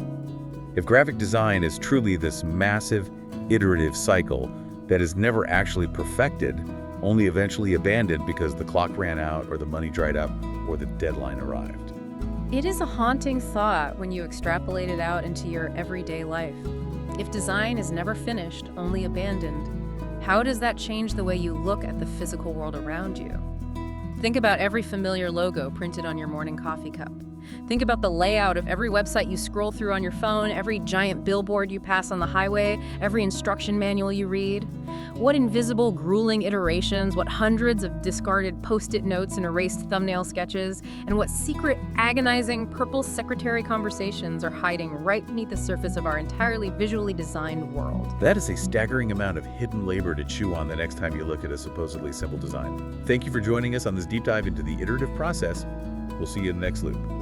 If graphic design is truly this massive, iterative cycle that is never actually perfected, only eventually abandoned because the clock ran out or the money dried up or the deadline arrived. It is a haunting thought when you extrapolate it out into your everyday life. If design is never finished, only abandoned, how does that change the way you look at the physical world around you? Think about every familiar logo printed on your morning coffee cup. Think about the layout of every website you scroll through on your phone, every giant billboard you pass on the highway, every instruction manual you read. What invisible, grueling iterations, what hundreds of discarded post-it notes and erased thumbnail sketches, and what secret, agonizing, purple secretary conversations are hiding right beneath the surface of our entirely visually designed world. That is a staggering amount of hidden labor to chew on the next time you look at a supposedly simple design. Thank you for joining us on this deep dive into the iterative process. We'll see you in the next loop.